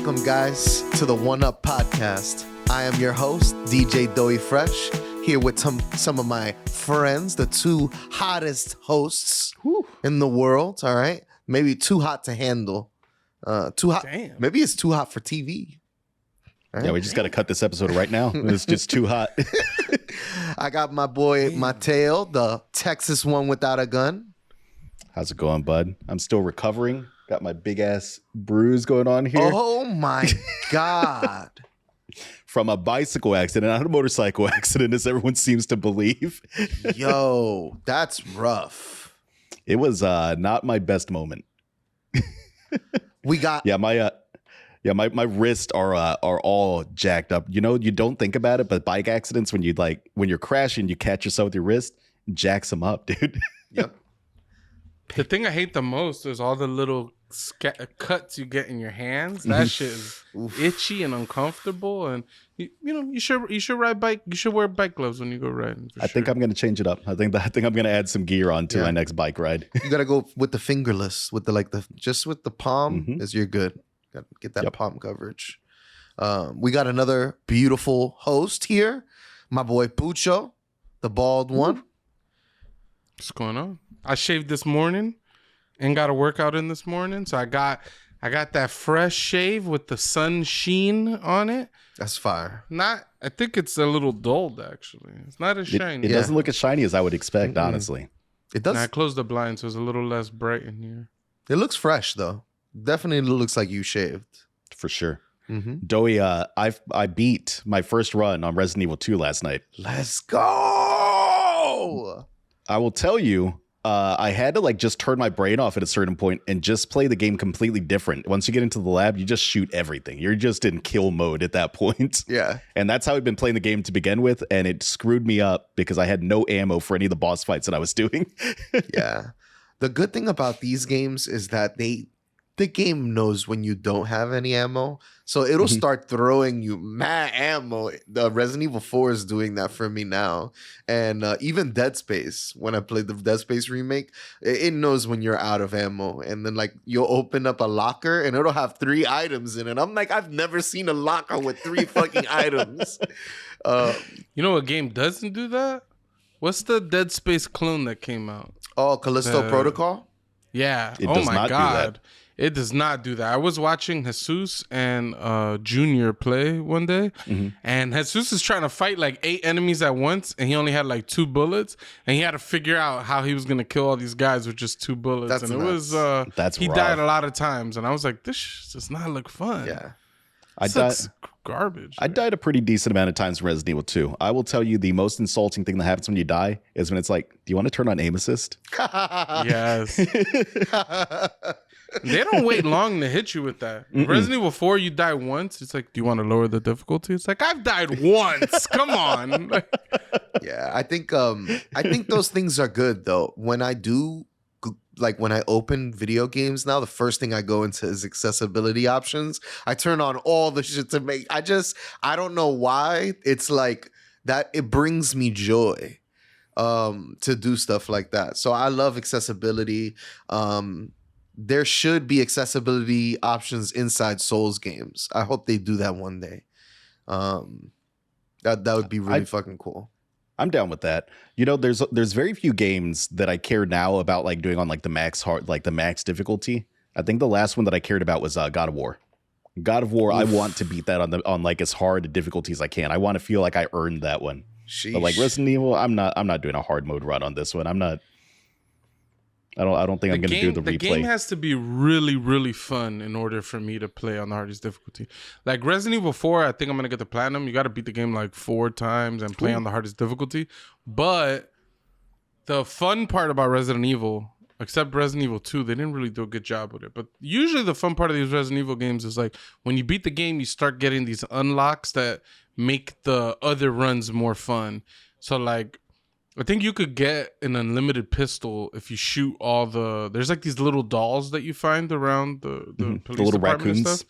Welcome, guys, to the One Up Podcast. I am your host, DJ Doey Fresh, here with some of my friends, the two hottest hosts in the world, all right? Maybe too hot to handle. Too hot. Damn. Maybe it's too hot for TV. Yeah, we just got to cut this episode right now. It's just too hot. I got my boy Mateo, the Texas one without a gun. How's it going, bud? I'm still recovering. Got my big ass bruise going on here. Oh my God. From a bicycle accident, not a motorcycle accident, as everyone seems to believe. Yo, that's rough. It was not my best moment. We got my wrists are all jacked up. You know, you don't think about it, but bike accidents, when you're crashing, you catch yourself with your wrist, jacks them up, dude. Yep. The thing I hate the most is all the little cuts you get in your hands. That shit is itchy and uncomfortable. And you should ride bike. You should wear bike gloves when you go riding. I think I'm gonna change it up. I think I'm gonna add some gear on to my next bike ride. You gotta go with the fingerless, with just with the palm is you're good. Gotta get that palm coverage. We got another beautiful host here, my boy Pucho, the bald one. What's going on? I shaved this morning and got a workout in this morning. So I got that fresh shave with the sun sheen on it. That's fire. I think it's a little dulled, actually. It's not as shiny. It doesn't look as shiny as I would expect, honestly. It does. And I closed the blind, so it's a little less bright in here. It looks fresh, though. Definitely looks like you shaved. For sure. Doey, I beat my first run on Resident Evil 2 last night. Let's go. I will tell you, I had to just turn my brain off at a certain point and just play the game completely different. Once you get into the lab, you just shoot everything. You're just in kill mode at that point. Yeah. And that's how I've been playing the game to begin with. And it screwed me up because I had no ammo for any of the boss fights that I was doing. Yeah. The good thing about these games is that the game knows when you don't have any ammo. So it'll start throwing you mad ammo. The Resident Evil 4 is doing that for me now. And even Dead Space, when I played the Dead Space remake, it knows when you're out of ammo. And then you'll open up a locker and it'll have 3 items in it. I'm like, I've never seen a locker with 3 fucking items. You know what game doesn't do that? What's the Dead Space clone that came out? Oh, Callisto Protocol? Yeah. It oh does my not do God. that. It does not do that. I was watching Jesus and Junior play one day, and Jesus is trying to fight 8 enemies at once, and he only had 2 bullets, and he had to figure out how he was going to kill all these guys with just 2 bullets. That's and nuts. It was That's he rough. died a lot of times, and I was like, this does not look fun. Yeah. This garbage. I died a pretty decent amount of times in Resident Evil 2. I will tell you, the most insulting thing that happens when you die is when it's like, do you want to turn on aim assist? Yes. They don't wait long to hit you with that. Resident Evil 4, you die once. It's like, do you want to lower the difficulty? It's like, I've died once. Come on. Yeah, I think those things are good though. When I when I open video games now, the first thing I go into is accessibility options. I turn on all the shit to make. I don't know why. It's like that. It brings me joy to do stuff like that. So I love accessibility. There should be accessibility options inside Souls games. I hope they do that one day. That would be really fucking cool. I'm down with that. You know, there's very few games that I care now about doing on the max hard, the max difficulty. I think the last one that I cared about was God of War. God of War, oof. I want to beat that on as hard a difficulty as I can. I want to feel like I earned that one. Sheesh. But Resident Evil, I'm not doing a hard mode run on this one. I don't think I'm going to do the replay. The game has to be really, really fun in order for me to play on the hardest difficulty. Like Resident Evil 4, I think I'm going to get the platinum. You got to beat the game 4 times and play on the hardest difficulty. But the fun part about Resident Evil, except Resident Evil 2, they didn't really do a good job with it. But usually the fun part of these Resident Evil games is when you beat the game, you start getting these unlocks that make the other runs more fun. So I think you could get an unlimited pistol if you shoot all the... There's these little dolls that you find around the police little department and raccoons. stuff.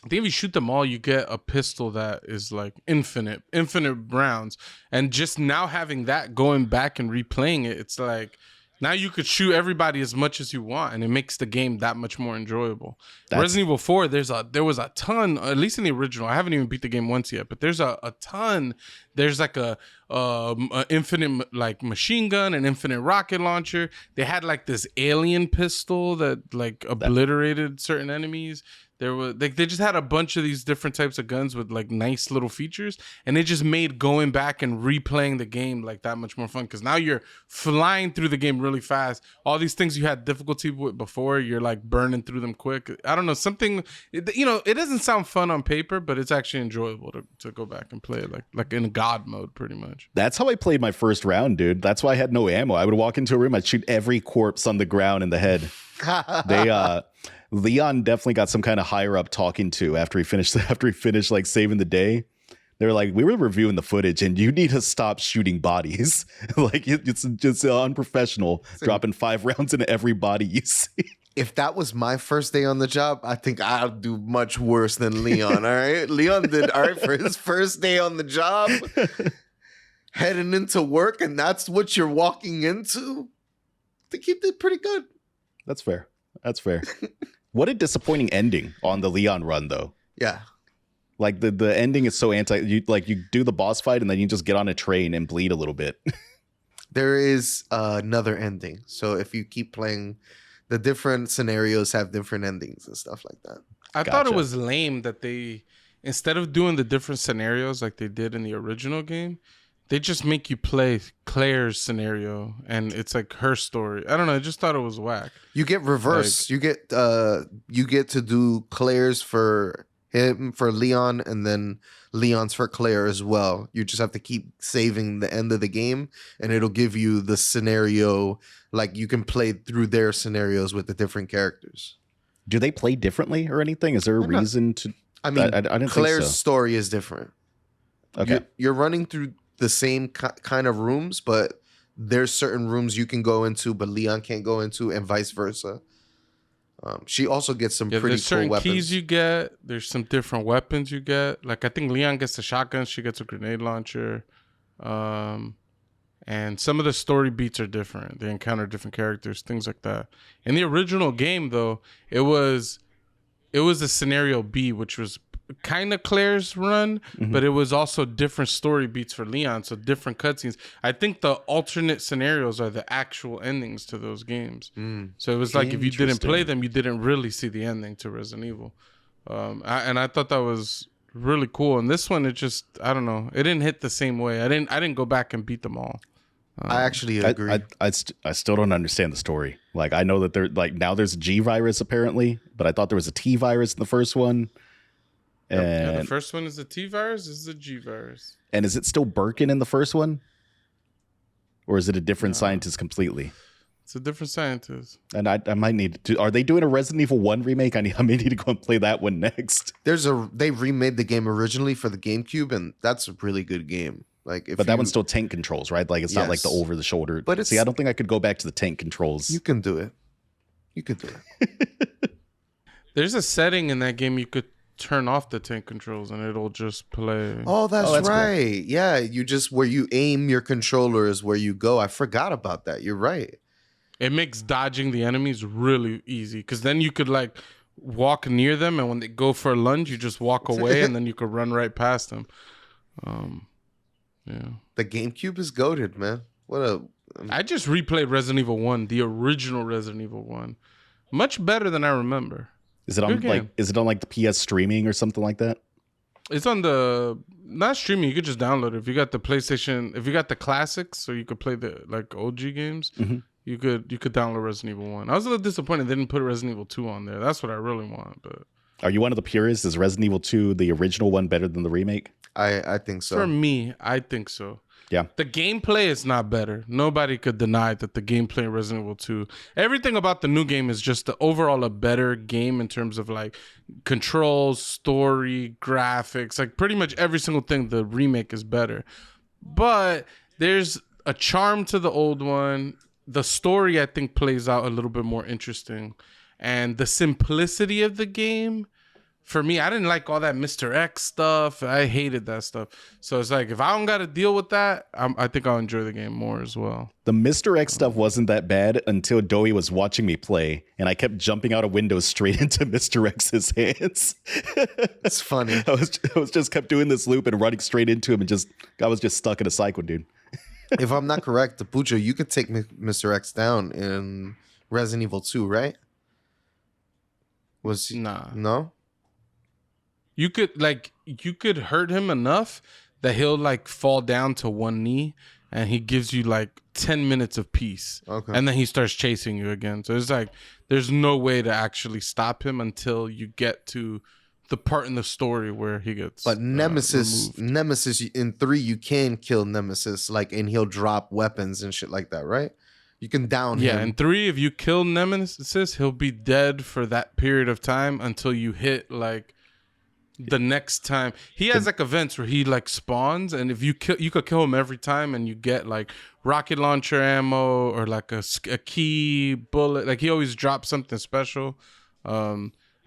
I think if you shoot them all, you get a pistol that is infinite rounds. And just now having that, going back and replaying it, it's Now you could shoot everybody as much as you want, and it makes the game that much more enjoyable. That's- Resident Evil 4, there was a ton, at least in the original. I haven't even beat the game once yet, but there's a ton. There's like a infinite like machine gun, an infinite rocket launcher. They had like this alien pistol that like obliterated certain enemies. There was they just had a bunch of these different types of guns with like nice little features, and it just made going back and replaying the game like that much more fun, because now you're flying through the game really fast. All these things you had difficulty with before, you're like burning through them quick. I don't know, something, it doesn't sound fun on paper, but it's actually enjoyable to go back and play it like in God mode pretty much. That's how I played my first round, dude. That's why I had no ammo. I would walk into a room, I'd shoot every corpse on the ground in the head. Leon definitely got some kind of higher up talking to after he finished like saving the day. They were like, we were reviewing the footage and you need to stop shooting bodies. Like it's just unprofessional, dropping 5 rounds into every body you see. If that was my first day on the job, I think I'll do much worse than Leon. All right. Leon did all right for his first day on the job, heading into work, and that's what you're walking into. I think he did pretty good. That's fair. What a disappointing ending on the Leon run, though. Yeah. Like the ending is so you do the boss fight and then you just get on a train and bleed a little bit. There is another ending. So if you keep playing, the different scenarios have different endings and stuff like that. I thought it was lame that they, instead of doing the different scenarios like they did in the original game, they just make you play Claire's scenario and it's like her story. I don't know. I just thought it was whack. You get reverse. Like, you get to do Claire's for him, for Leon, and then Leon's for Claire as well. You just have to keep saving the end of the game, and it'll give you the scenario. Like you can play through their scenarios with the different characters. Do they play differently or anything? Is there a reason to? I mean, I didn't Claire's think so. story is different. Okay, you're running through the same kind of rooms, but there's certain rooms you can go into, but Leon can't go into, and vice versa. She also gets some pretty there's certain cool weapons. keys you get. There's some different weapons you get. Like I think Leon gets a shotgun. She gets a grenade launcher. And some of the story beats are different. They encounter different characters, things like that. In the original game, though, it was a scenario B, which was kind of Claire's run, but it was also different story beats for Leon, so different cutscenes. I think the alternate scenarios are the actual endings to those games. So it was like if you didn't play them, you didn't really see the ending to Resident Evil. I thought that was really cool. And this one, it just, I don't know, it didn't hit the same way. I didn't go back and beat them all. I actually agree. I still don't understand the story. Like I know that there now there's a G virus apparently, but I thought there was a T virus in the first one. And Yeah, the first one is the T virus. This is the G virus. And is it still Birkin in the first one, or is it a different scientist completely? It's a different scientist. And I might need to. Are they doing a Resident Evil 1 remake? I may need to go and play that one next. They remade the game originally for the GameCube, and that's a really good game. Like, but that one's still tank controls, right? Like it's not like the over the shoulder. But see, I don't think I could go back to the tank controls. You can do it. You could do it. There's a setting in that game you could turn off the tank controls and it'll just play. Oh, that's right. Cool. Yeah, you just where you aim your controller is where you go. I forgot about that. You're right. It makes dodging the enemies really easy because then you could like walk near them, and when they go for a lunge, you just walk away and then you could run right past them. Yeah. The GameCube is goated, man. I just replayed Resident Evil 1, the original Resident Evil 1. Much better than I remember. Is it on the PS streaming or something like that? It's on the not streaming, you could just download it. If you got the PlayStation, if you got the classics, so you could play the like OG games, you could download Resident Evil 1. I was a little disappointed they didn't put Resident Evil 2 on there. That's what I really want, but are you one of the purists? Is Resident Evil 2 the original one better than the remake? I think so. For me, I think so. Yeah. The gameplay is not better. Nobody could deny that the gameplay in Resident Evil 2, everything about the new game is just overall a better game in terms of like controls, story, graphics, like pretty much every single thing. The remake is better. But there's a charm to the old one. The story, I think, plays out a little bit more interesting. And the simplicity of the game for me, I didn't like all that Mr. X stuff. I hated that stuff. So it's like, if I don't got to deal with that, I think I'll enjoy the game more as well. The Mr. X stuff wasn't that bad until Doey was watching me play, and I kept jumping out of windows straight into Mr. X's hands. It's funny. I was just kept doing this loop and running straight into him, and I was just stuck in a cycle, dude. If I'm not correct, Pucho, you could take Mr. X down in Resident Evil 2, right? Nah. No? You could hurt him enough that he'll like fall down to one knee, and he gives you like 10 minutes of peace. Okay. And then he starts chasing you again. So it's like there's no way to actually stop him until you get to the part in the story where he gets But Nemesis in 3, you can kill Nemesis, like, and he'll drop weapons and shit like that, right? You can down him. Yeah, in 3, if you kill Nemesis, he'll be dead for that period of time until you hit like the next time. He has like events where he like spawns, and if you could kill him every time, and you get like rocket launcher ammo or like a key bullet. Like he always drops something special.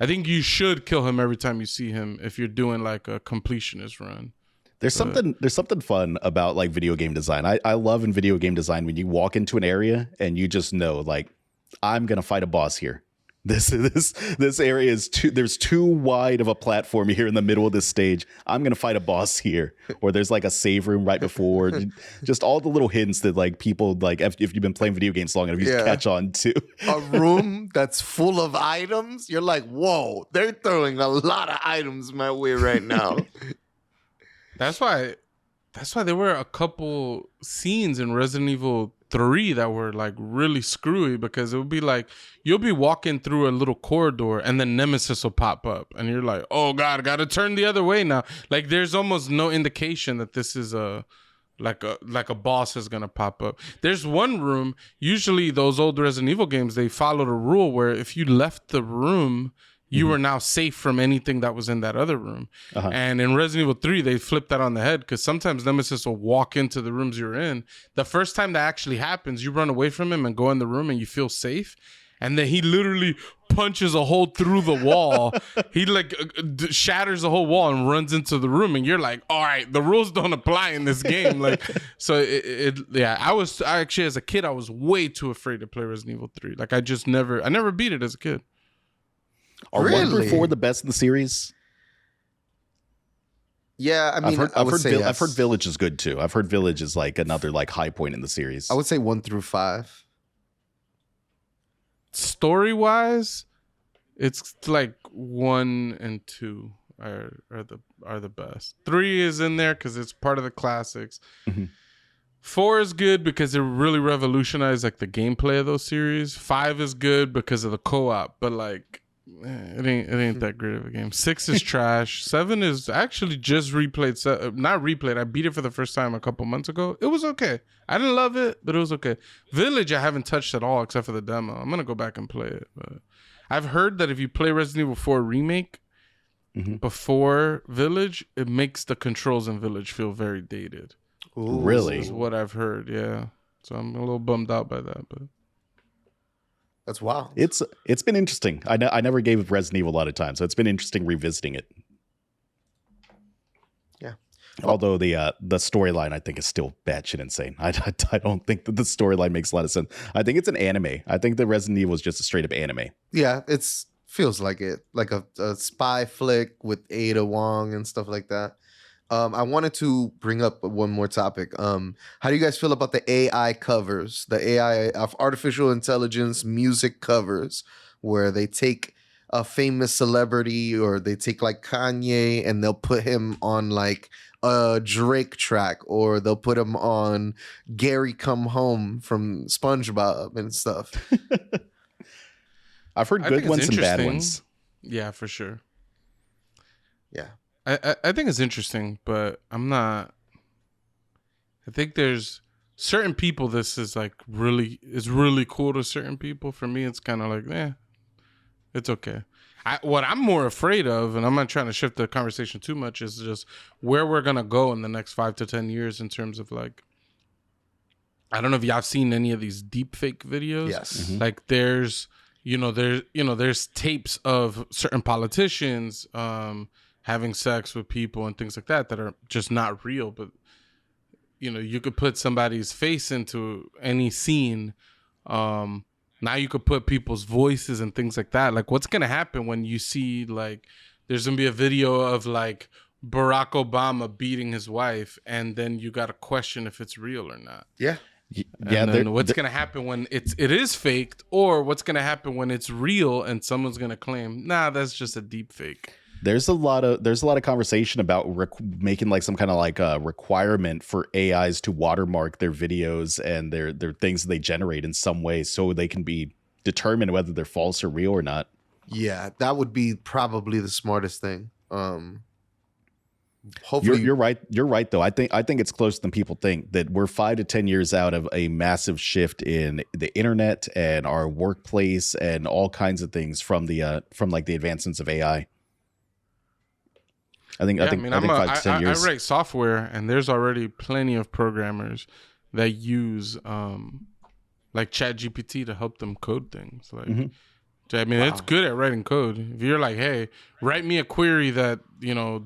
I think you should kill him every time you see him if you're doing like a completionist run. There's something fun about like video game design. I love in video game design when you walk into an area and you just know like, I'm gonna fight a boss here. This area is there's too wide of a platform here in the middle of this stage. I'm gonna fight a boss here. Or there's like a save room right before. Just all the little hints that like people like if you've been playing video games long enough, you just catch on to. A room that's full of items. You're like, whoa, they're throwing a lot of items my way right now. That's why there were a couple scenes in Resident Evil 3 that were like really screwy, because it would be like you'll be walking through a little corridor and then Nemesis will pop up and you're like, oh god, I gotta turn the other way now. Like there's almost no indication that this is a boss is gonna pop up. There's one room, usually those old Resident Evil games, they followed a rule where if you left the room, you were now safe from anything that was in that other room. And in Resident Evil 3, they flipped that on the head, because sometimes Nemesis will walk into the rooms you're in. The first time that actually happens, you run away from him and go in the room and you feel safe. And then he literally punches a hole through the wall. He like shatters the whole wall and runs into the room. And you're like, all right, the rules don't apply in this game. Like, so I actually, as a kid, I was way too afraid to play Resident Evil 3. Like I never beat it as a kid. Are 1 through 4 the best in the series? Yeah, I mean, I've heard Village is good too. I've heard Village is like another like high point in the series. I would say 1 through 5. Story wise, it's like 1 and 2 are the best. 3 is in there because it's part of the classics. 4 is good because it really revolutionized like the gameplay of those series. 5 is good because of the co-op, but like it ain't that great of a game. 6 is trash. 7 is actually just replayed. Not replayed. I beat it for the first time a couple months ago. It was okay. I didn't love it, but it was okay. Village I haven't touched at all except for the demo. I'm gonna go back and play it. But I've heard that if you play Resident Evil 4 remake before Village, it makes the controls in Village feel very dated. Ooh, really? Is what I've heard. Yeah. So I'm a little bummed out by that, but. That's wild. It's been interesting. I never gave Resident Evil a lot of time, so it's been interesting revisiting it. Yeah. Although the storyline I think is still batshit insane. I don't think that the storyline makes a lot of sense. I think it's an anime. I think the Resident Evil is just a straight up anime. Yeah, feels like it, like a spy flick with Ada Wong and stuff like that. I wanted to bring up one more topic. How do you guys feel about the AI covers, the AI of artificial intelligence music covers, where they take a famous celebrity or they take like Kanye and they'll put him on like a Drake track, or they'll put him on Gary Come Home from SpongeBob and stuff. I've heard good ones and bad ones. Yeah, for sure. Yeah. I think it's interesting, but I'm not. I think there's certain people this is like really cool to certain people. For me, it's kind of like, it's okay. What I'm more afraid of, and I'm not trying to shift the conversation too much, is just where we're gonna go in the next 5 to 10 years in terms of like. I don't know if y'all seen any of these deep fake videos. Yes. Like there's there's tapes of certain politicians having sex with people and things like that are just not real. But you could put somebody's face into any scene. Now you could put people's voices and things like that. Like, what's gonna happen when you see, like, there's gonna be a video of like Barack Obama beating his wife, and then you got to question if it's real or not. Yeah. And then what's gonna happen when it is faked, or what's gonna happen when it's real and someone's gonna claim, nah, that's just a deep fake. There's a lot of conversation about making like some kind of like a requirement for AIs to watermark their videos and their things that they generate in some way, so they can be determined whether they're false or real or not. Yeah, that would be probably the smartest thing. Hopefully, you're right. You're right, though. I think it's closer than people think. That we're 5 to 10 years out of a massive shift in the internet and our workplace and all kinds of things from the advancements of AI. I think 5 to 10 years. I write software, and there's already plenty of programmers that use like ChatGPT to help them code things. Like, I mean, it's good at writing code. If you're like, hey, write me a query that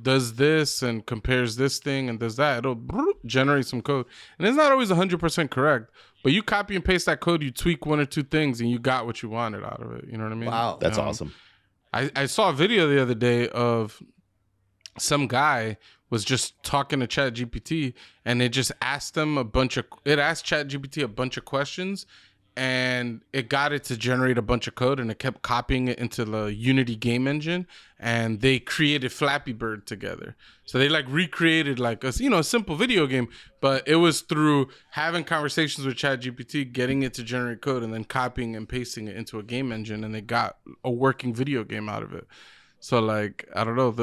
does this and compares this thing and does that, it'll generate some code. And it's not always 100% correct, but you copy and paste that code, you tweak 1 or 2 things, and you got what you wanted out of it. You know what I mean? Wow, that's awesome. I saw a video the other day of some guy was just talking to ChatGPT, and it just asked him asked ChatGPT a bunch of questions, and it got it to generate a bunch of code, and it kept copying it into the Unity game engine, and they created Flappy Bird together. So they like recreated like a simple video game, but it was through having conversations with ChatGPT, getting it to generate code, and then copying and pasting it into a game engine, and they got a working video game out of it. So like, I don't know,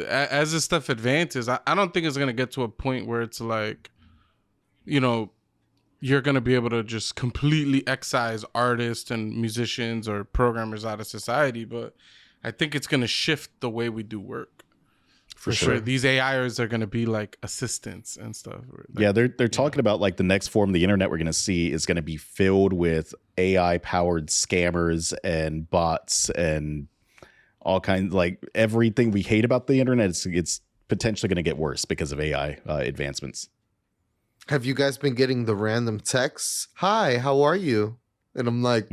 as this stuff advances, I don't think it's gonna get to a point where it's like, you're gonna be able to just completely excise artists and musicians or programmers out of society. But I think it's gonna shift the way we do work. For sure. These AIs are gonna be like assistants and stuff. Yeah, they're talking about like the next form of the internet we're gonna see is gonna be filled with AI powered scammers and bots and all kinds, like everything we hate about the internet. It's potentially going to get worse because of AI advancements. Have you guys been getting the random texts? Hi, how are you? And I'm like,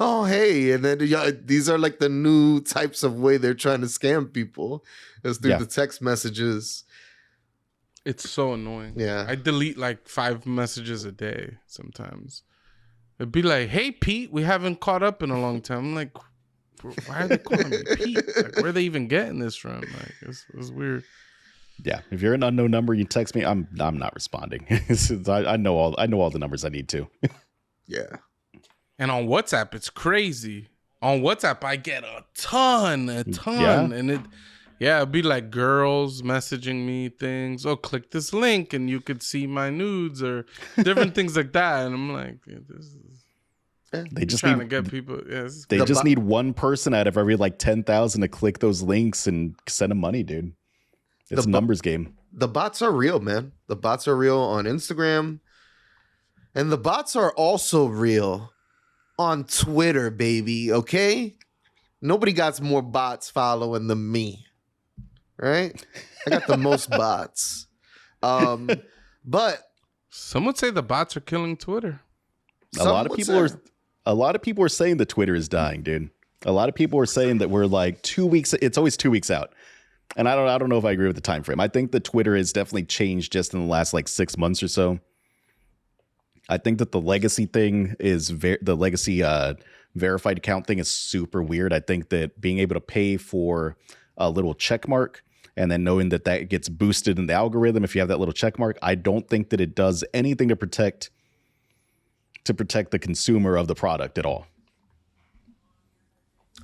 oh, hey. And then these are like the new types of way they're trying to scam people, is through the text messages. It's so annoying. Yeah. I delete like 5 messages a day sometimes. It'd be like, hey, Pete, we haven't caught up in a long time. I'm like, why are they calling me Pete? Like, where are they even getting this from? Like, it's weird. Yeah, if you're an unknown number, you text me, I'm not responding. I know all the numbers I need to. Yeah. And on WhatsApp, it's crazy. On WhatsApp, I get a ton, and it'd be like girls messaging me things. Oh, click this link and you could see my nudes or different things like that. And I'm like, this is. They just trying to get people. Yeah, they just need one person out of every like 10,000 to click those links and send them money, dude. It's a numbers game. The bots are real, man. The bots are real on Instagram, and the bots are also real on Twitter, baby. Okay, nobody got more bots following than me, right? I got the most bots. But some would say the bots are killing Twitter. A lot of people are saying that Twitter is dying, dude. A lot of people are saying that we're like 2 weeks. It's always 2 weeks out, and I don't know if I agree with the time frame. I think that Twitter has definitely changed just in the last like 6 months or so. I think that the legacy thing is the legacy verified account thing is super weird. I think that being able to pay for a little check mark and then knowing that gets boosted in the algorithm if you have that little check mark, I don't think that it does anything to protect the consumer of the product at all.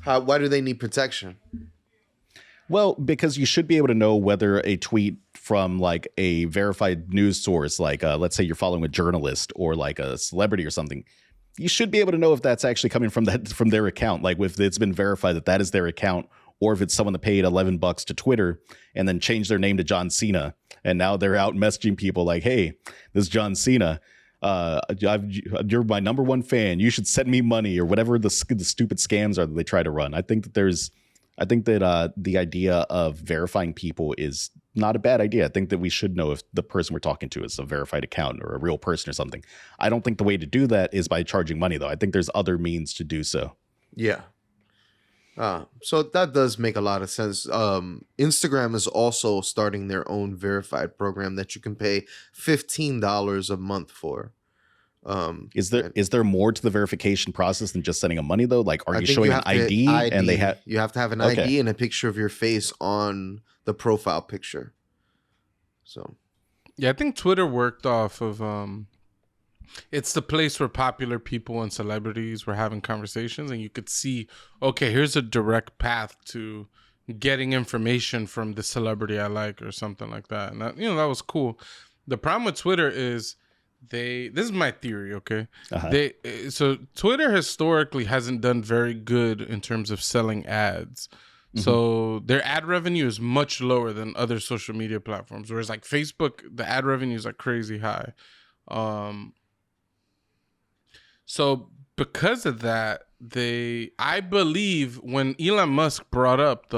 Why do they need protection? Well, because you should be able to know whether a tweet from like a verified news source, like let's say you're following a journalist or like a celebrity or something, you should be able to know if that's actually coming from their account, like if it's been verified that is their account, or if it's someone that paid $11 to Twitter and then changed their name to John Cena, and now they're out messaging people like, hey, this is John Cena. You're my number one fan. You should send me money or whatever the stupid scams are that they try to run. I think that the idea of verifying people is not a bad idea. I think that we should know if the person we're talking to is a verified account or a real person or something. I don't think the way to do that is by charging money, though. I think there's other means to do so. Yeah. So that does make a lot of sense. Instagram is also starting their own verified program that you can pay $15 a month for. Is there more to the verification process than just sending them money though? Like, are you showing an ID, and they have you have to have an ID and a picture of your face on the profile picture. So, yeah, I think Twitter worked off of it's the place where popular people and celebrities were having conversations, and you could see, okay, here's a direct path to getting information from the celebrity I like or something like that. And that, that was cool. The problem with Twitter is this is my theory, okay? So Twitter historically hasn't done very good in terms of selling ads. So their ad revenue is much lower than other social media platforms, whereas like Facebook, the ad revenue is like crazy high. So because of that, I believe when Elon Musk brought up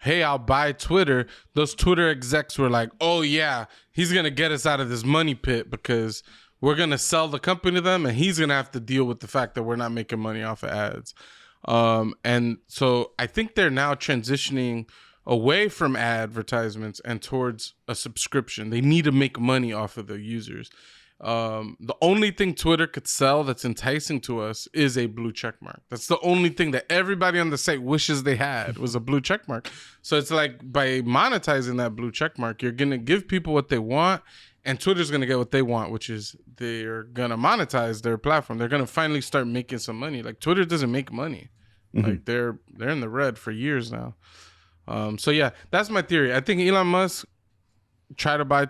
hey, I'll buy Twitter, those Twitter execs were like, oh yeah, he's going to get us out of this money pit because we're going to sell the company to them and he's going to have to deal with the fact that we're not making money off of ads. And so I think they're now transitioning away from advertisements and towards a subscription. They need to make money off of the users. The only thing Twitter could sell that's enticing to us is a blue check mark. That's the only thing that everybody on the site wishes they had was a blue check mark. So it's like by monetizing that blue check mark, you're going to give people what they want, and Twitter's going to get what they want, which is they're going to monetize their platform. They're going to finally start making some money. Like Twitter doesn't make money. Like they're in the red for years now. So yeah, that's my theory. I think Elon Musk try to buy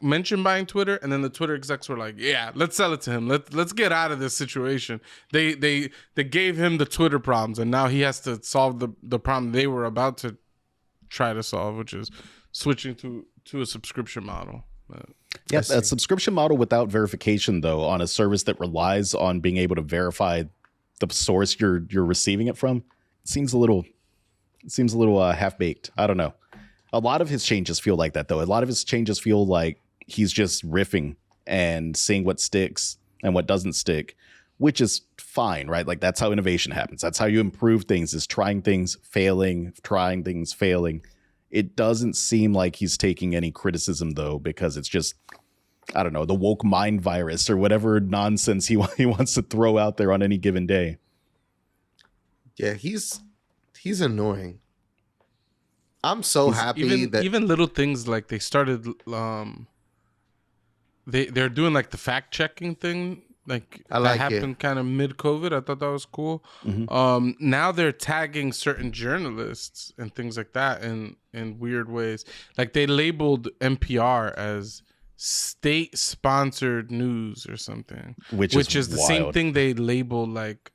mention buying Twitter, and then the Twitter execs were like, yeah, let's sell it to him, let's get out of this situation. They gave him the Twitter problems, and now he has to solve the problem they were about to try to solve, which is switching to a subscription model. Yeah, a subscription model without verification though, on a service that relies on being able to verify the source you're receiving it from, seems a little half-baked. I don't know. A lot of his changes feel like that, though. A lot of his changes feel like he's just riffing and seeing what sticks and what doesn't stick, which is fine, right? Like, that's how innovation happens. That's how you improve things, is trying things, failing, trying things, failing. It doesn't seem like he's taking any criticism, though, because it's just, I don't know, the woke mind virus or whatever nonsense he wants to throw out there on any given day. Yeah, he's annoying. I'm so happy that even little things like they started they're doing like the fact checking thing, like that happened kind of mid-COVID. I thought that was cool. Now they're tagging certain journalists and things like that in weird ways. Like they labeled NPR as state-sponsored news or something, which is the same thing they label like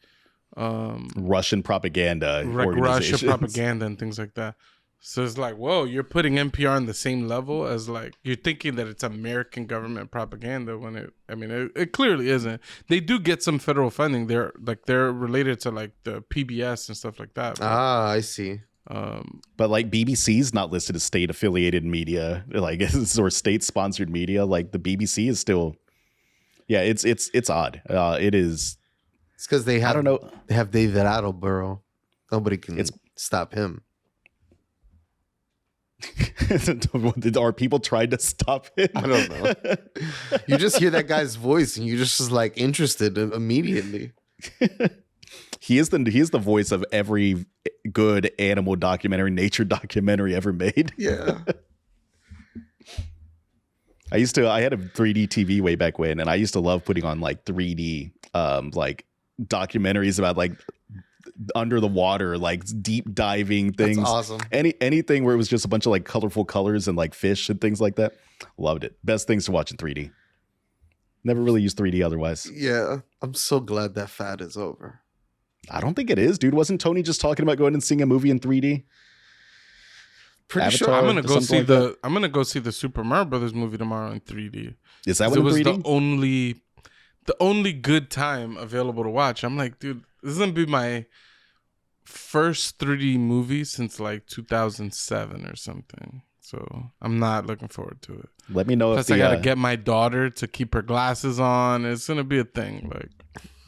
Russian propaganda, like Russia propaganda and things like that. So it's like, whoa, you're putting NPR on the same level as, like, you're thinking that it's American government propaganda when it clearly isn't. They do get some federal funding. They're related to like the PBS and stuff like that. I see. But like BBC's not listed as state affiliated media, like, or state sponsored media. Like the BBC is still, yeah, it's odd. It is. It's because they have, I don't know, they have David Attenborough. Nobody can stop him. Are people trying to stop him? I don't know. You just hear that guy's voice and you just like interested immediately. He is the voice of every good animal documentary, nature documentary ever made. Yeah. I had a 3D TV way back when, and I used to love putting on like 3D like documentaries about like under the water, like deep diving things. That's awesome. Anything where it was just a bunch of like colorful colors and like fish and things like that. Loved it. Best things to watch in 3D. Never really used 3D otherwise. Yeah. I'm so glad that fad is over. I don't think it is, dude. Wasn't Tony just talking about going and seeing a movie in 3D? Pretty Avatar, sure I'm gonna go see the Super Mario Brothers movie tomorrow in 3D. Is that what it was? the only good time available to watch. I'm like, dude, this is gonna be my first 3D movie since like 2007 or something. So I'm not looking forward to it. Let me know Plus, if I gotta get my daughter to keep her glasses on. It's gonna be a thing. Like,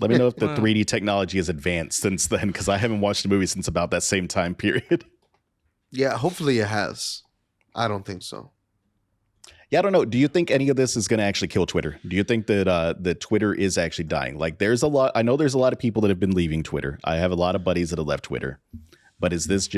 let me know if the 3D technology has advanced since then, because I haven't watched a movie since about that same time period. Yeah, hopefully it has. I don't think so. Yeah, I don't know. Do you think any of this is going to actually kill Twitter? Do you think that Twitter is actually dying? Like, there's a lot. I know there's a lot of people that have been leaving Twitter. I have a lot of buddies that have left Twitter. But is this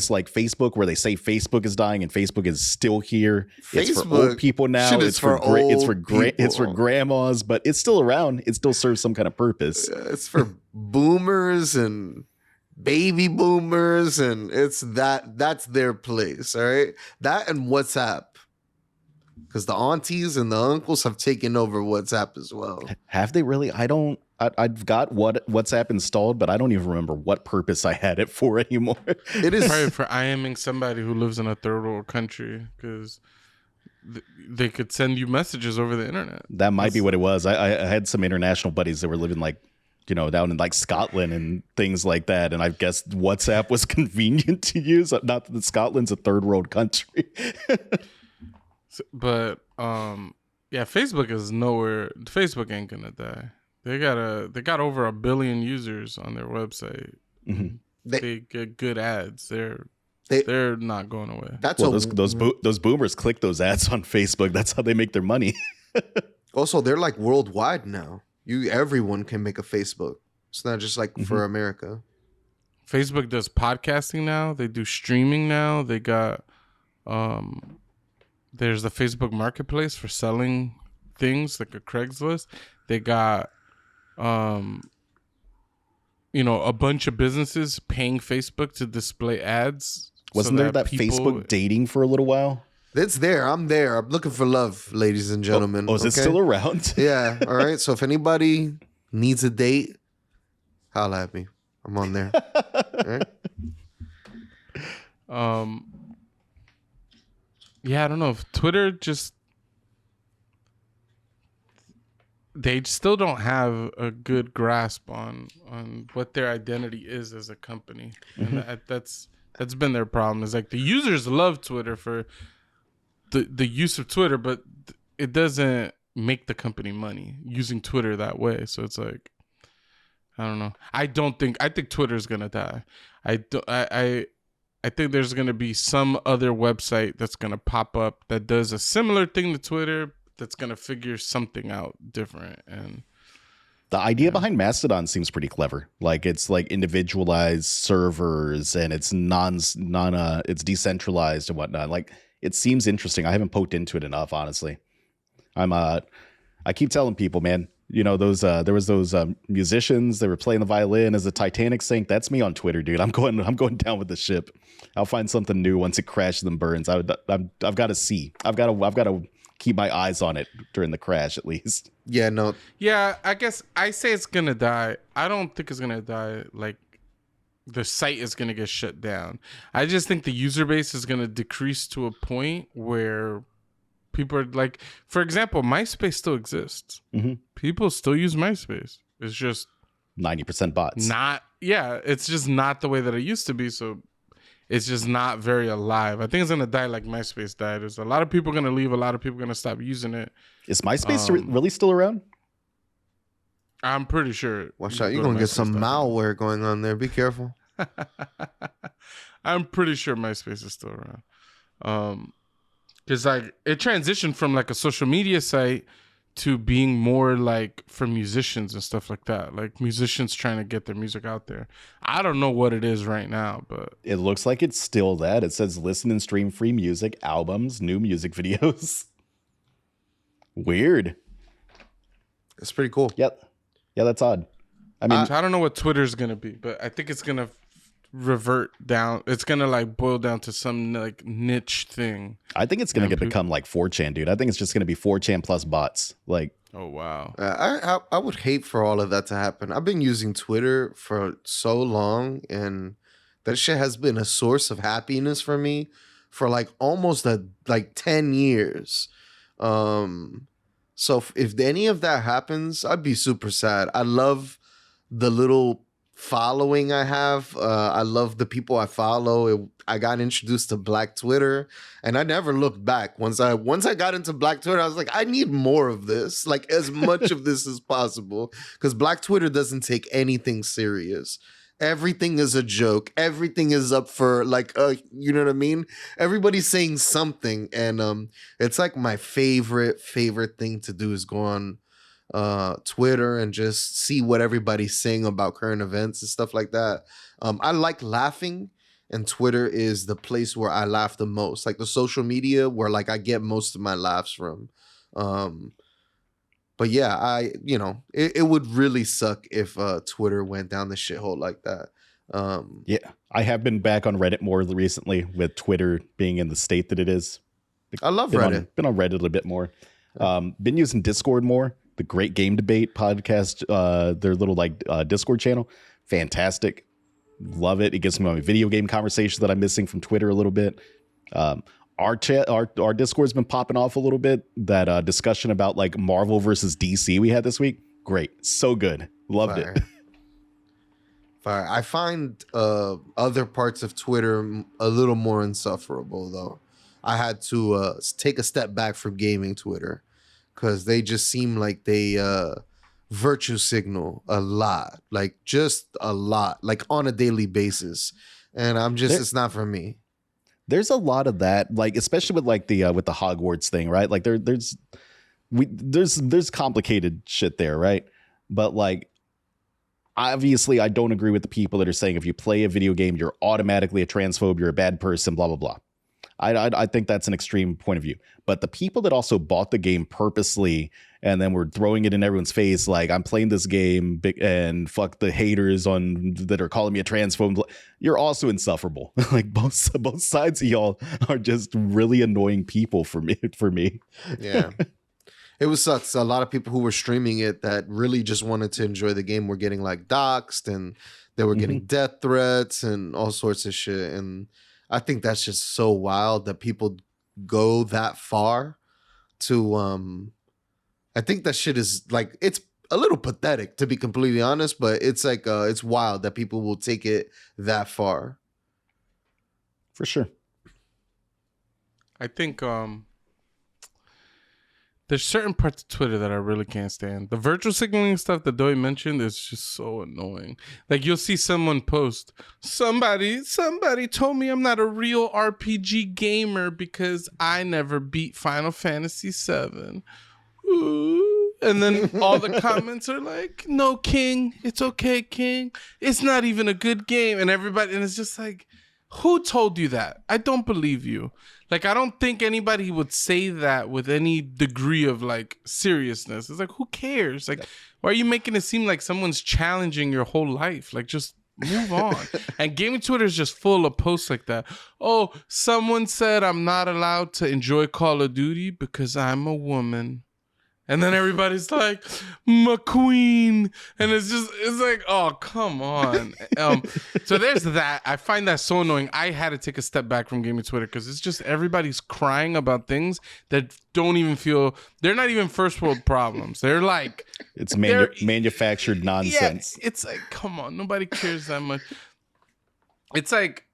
like Facebook, where they say Facebook is dying and Facebook is still here? It's for old people now. It's for grandmas, but it's still around. It still serves some kind of purpose. It's for boomers and baby boomers, and that's their place. All right, that and WhatsApp, because the aunties and the uncles have taken over WhatsApp as well. Have they really? I've got WhatsApp installed, but I don't even remember what purpose I had it for anymore. It is probably for IMing somebody who lives in a third world country, because they could send you messages over the internet. That might be what it was. I had some international buddies that were living like, down in like Scotland and things like that. And I guess WhatsApp was convenient to use. Not that Scotland's a third world country. But yeah, Facebook is nowhere. Facebook ain't gonna die. They got over 1 billion users on their website. Mm-hmm. They get good ads. They're not going away. Those boomers click those ads on Facebook. That's how they make their money. Also, they're like worldwide now. Everyone can make a Facebook. It's not just like for America. Facebook does podcasting now. They do streaming now. They got there's the Facebook Marketplace for selling things, like a Craigslist. They got a bunch of businesses paying Facebook to display ads. Wasn't there that Facebook dating for a little while? It's there. I'm there. I'm looking for love, ladies and gentlemen. Is it still around? Yeah. All right. So if anybody needs a date, holla at me. I'm on there. All right. Yeah, I don't know if Twitter they still don't have a good grasp on what their identity is as a company. And that's been their problem. Is like the users love Twitter for the use of Twitter, but it doesn't make the company money using Twitter that way. So it's like, I don't know. I think Twitter's gonna die. I think there's gonna be some other website that's gonna pop up that does a similar thing to Twitter, that's gonna figure something out different. And the idea behind Mastodon seems pretty clever. Like, it's like individualized servers, and it's it's decentralized and whatnot. Like, it seems interesting. I haven't poked into it enough, honestly. I keep telling people, man, those there was those musicians that were playing the violin as the Titanic sank. That's me on Twitter, dude. I'm going down with the ship. I'll find something new once it crashes and burns. I've got to see. I've got to keep my eyes on it during the crash, at least. Yeah, no. Yeah, I guess I say it's gonna die. I don't think it's gonna die. Like, the site is gonna get shut down. I just think the user base is gonna decrease to a point where people are like, for example, MySpace still exists. Mm-hmm. People still use MySpace. It's just 90% bots. It's just not the way that it used to be. So it's just not very alive. I think it's gonna die like MySpace died. There's a lot of people gonna leave. A lot of people gonna stop using it. Is MySpace really still around? I'm pretty sure. Watch out! You're gonna get some malware going on there. Be careful. I'm pretty sure MySpace is still around. Because like it transitioned from like a social media site to being more like for musicians and stuff like that. Like musicians trying to get their music out there. I don't know what it is right now, but it looks like it's still that. It says listen and stream free music, albums, new music videos. Weird. It's pretty cool. Yep. Yeah, that's odd. I mean, I don't know what Twitter's gonna be, but I think it's gonna revert down. It's gonna like boil down to some like niche thing. I think it's gonna become like 4chan, dude. I think it's just gonna be 4chan plus bots. Like, oh wow. I would hate for all of that to happen. I've been using Twitter for so long, and that shit has been a source of happiness for me for like almost 10 years. So if any of that happens, I'd be super sad. I love the little following I have. I love the people I follow. I got introduced to Black Twitter, and I never looked back. Once I got into Black Twitter, I was like, I need more of this, like as much of this as possible, because Black Twitter doesn't take anything serious. Everything is a joke. Everything is up for like, you know what I mean? Everybody's saying something, and it's like my favorite thing to do is go on Twitter and just see what everybody's saying about current events and stuff like that. I like laughing, and Twitter is the place where I laugh the most, like the social media where like I get most of my laughs from. But yeah, it would really suck if Twitter went down the shithole like that. Yeah, I have been back on Reddit more recently with Twitter being in the state that it is. I love Reddit. Been on Reddit a little bit more. Been using Discord more. The Great Game Debate podcast, their little like Discord channel, fantastic. Love it. It gives me my video game conversation that I'm missing from Twitter a little bit. Our Discord's been popping off a little bit. That discussion about like Marvel versus DC we had this week, great, so good, loved it. Fire. I find other parts of Twitter a little more insufferable though. I had to take a step back from gaming Twitter because they just seem like they virtue signal a lot, like just a lot, like on a daily basis, and I'm just it's not for me. There's a lot of that, like especially with like the Hogwarts thing, right? Like there's complicated shit there, right? But like obviously I don't agree with the people that are saying if you play a video game, you're automatically a transphobe, you're a bad person, blah blah blah. I think that's an extreme point of view. But the people that also bought the game purposely and then were throwing it in everyone's face, like I'm playing this game and fuck the haters that are calling me a transphobe, you're also insufferable. Like both sides of y'all are just really annoying people for me. Yeah. It was sucks. A lot of people who were streaming it that really just wanted to enjoy the game were getting like doxxed, and they were getting death threats and all sorts of shit. And I think that's just so wild that people go that far to I think that shit is like, it's a little pathetic to be completely honest, but it's like it's wild that people will take it that far. For sure. I think there's certain parts of Twitter that I really can't stand. The virtual signaling stuff that Doi mentioned is just so annoying. Like you'll see someone post, somebody told me I'm not a real RPG gamer because I never beat Final Fantasy VII. Ooh. And then all the comments are like, no, King, it's okay, King. It's not even a good game. And it's just like, who told you that? I don't believe you. Like, I don't think anybody would say that with any degree of like seriousness. It's like, who cares? Like, why are you making it seem like someone's challenging your whole life? Like, just move on. And gaming Twitter is just full of posts like that. Oh, someone said I'm not allowed to enjoy Call of Duty because I'm a woman. And then everybody's like, McQueen. And it's like, oh, come on. So there's that. I find that so annoying. I had to take a step back from gaming Twitter because it's just everybody's crying about things that don't even feel, they're not even first world problems. They're like. It's manufactured nonsense. Yeah, it's like, come on. Nobody cares that much. It's like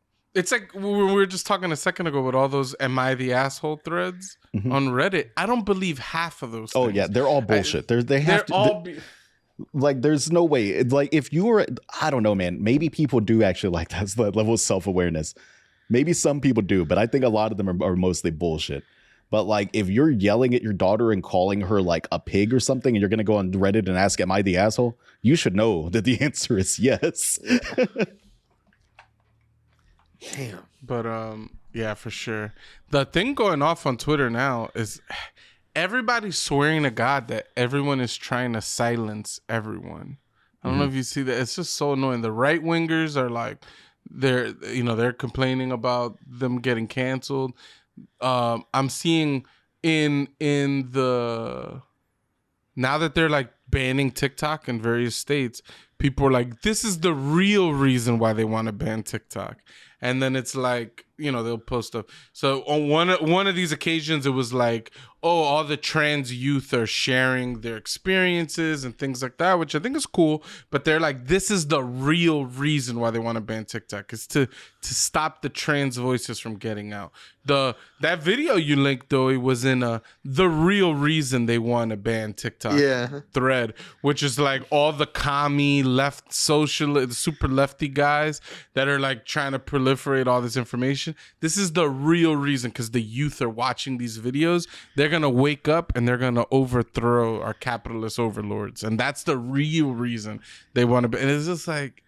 we were just talking a second ago with all those "Am I the asshole" threads on Reddit. I don't believe half of those. Oh yeah, they're all bullshit. Like there's no way. Like if you were, I don't know, man. Maybe people do actually like that level of self-awareness. Maybe some people do, but I think a lot of them are mostly bullshit. But like if you're yelling at your daughter and calling her like a pig or something, and you're gonna go on Reddit and ask, "Am I the asshole?" You should know that the answer is yes. Damn. But yeah, for sure. The thing going off on Twitter now is everybody's swearing to God that everyone is trying to silence everyone. I don't know if you see that. It's just so annoying. The right wingers are like, they're complaining about them getting canceled. I'm seeing in the now that they're like banning TikTok in various states, people are like, this is the real reason why they want to ban TikTok. And then it's like, they'll post stuff. So on one of these occasions, it was like, oh, all the trans youth are sharing their experiences and things like that, which I think is cool. But they're like, this is the real reason why they want to ban TikTok, is to stop the trans voices from getting out. That video you linked, though, it was in the real reason they want to ban TikTok thread, which is like all the commie left socialist, super lefty guys that are like trying to proliferate all this information. This is the real reason, because the youth are watching these videos. They're going to wake up and they're going to overthrow our capitalist overlords. And that's the real reason they want to. And it's just like,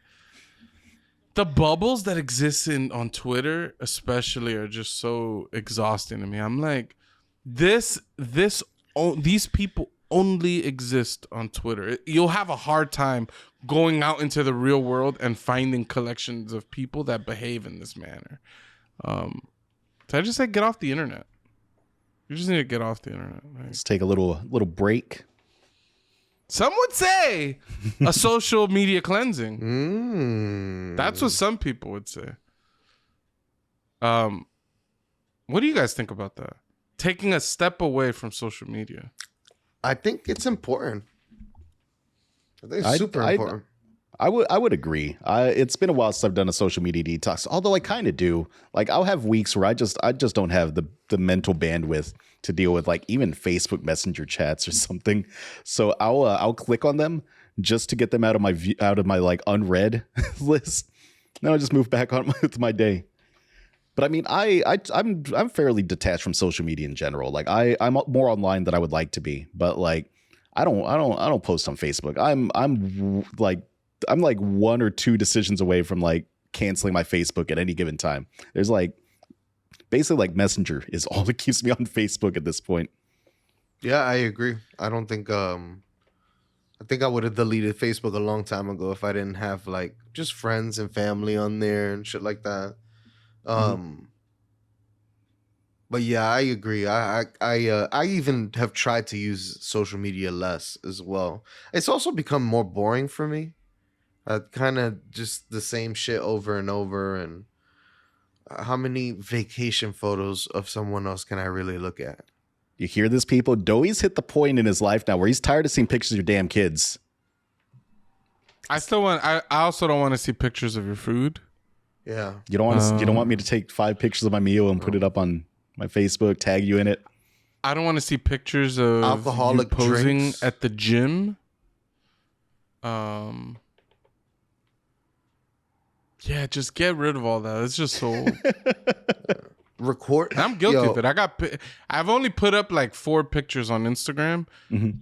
the bubbles that exist on Twitter especially are just so exhausting to me. I'm like, these people only exist on Twitter. You'll have a hard time going out into the real world and finding collections of people that behave in this manner. So I just say, get off the internet. You just need to get off the internet. Right? Let's take a little break. Some would say a social media cleansing. That's what some people would say. What do you guys think about that? Taking a step away from social media. I think it's important. I think it's super important. I would agree. It's been a while since I've done a social media detox. Although I kind of do. Like, I'll have weeks where I just don't have the mental bandwidth to deal with, like, even Facebook Messenger chats or something. So I'll click on them just to get them out of my like unread list. Then I'll just move back on with my day. But I mean, I'm fairly detached from social media in general. Like, I'm more online than I would like to be. But like, I don't post on Facebook. I'm like one or two decisions away from like canceling my Facebook at any given time. There's like basically like Messenger is all that keeps me on Facebook at this point. Yeah, I agree. I don't think I think I would have deleted Facebook a long time ago if I didn't have like just friends and family on there and shit like that. But yeah, I agree. I even have tried to use social media less as well. It's also become more boring for me. Kind of just the same shit over and over. And how many vacation photos of someone else can I really look at? You hear this, people? Doey's hit the point in his life now where he's tired of seeing pictures of your damn kids. I also don't want to see pictures of your food. Yeah. You don't want me to take 5 pictures of my meal and put it up on my Facebook, tag you in it. I don't want to see pictures of alcoholic you posing drinks at the gym. Yeah, just get rid of all that. It's just so record. I'm guilty of it. I've only put up like 4 pictures on Instagram.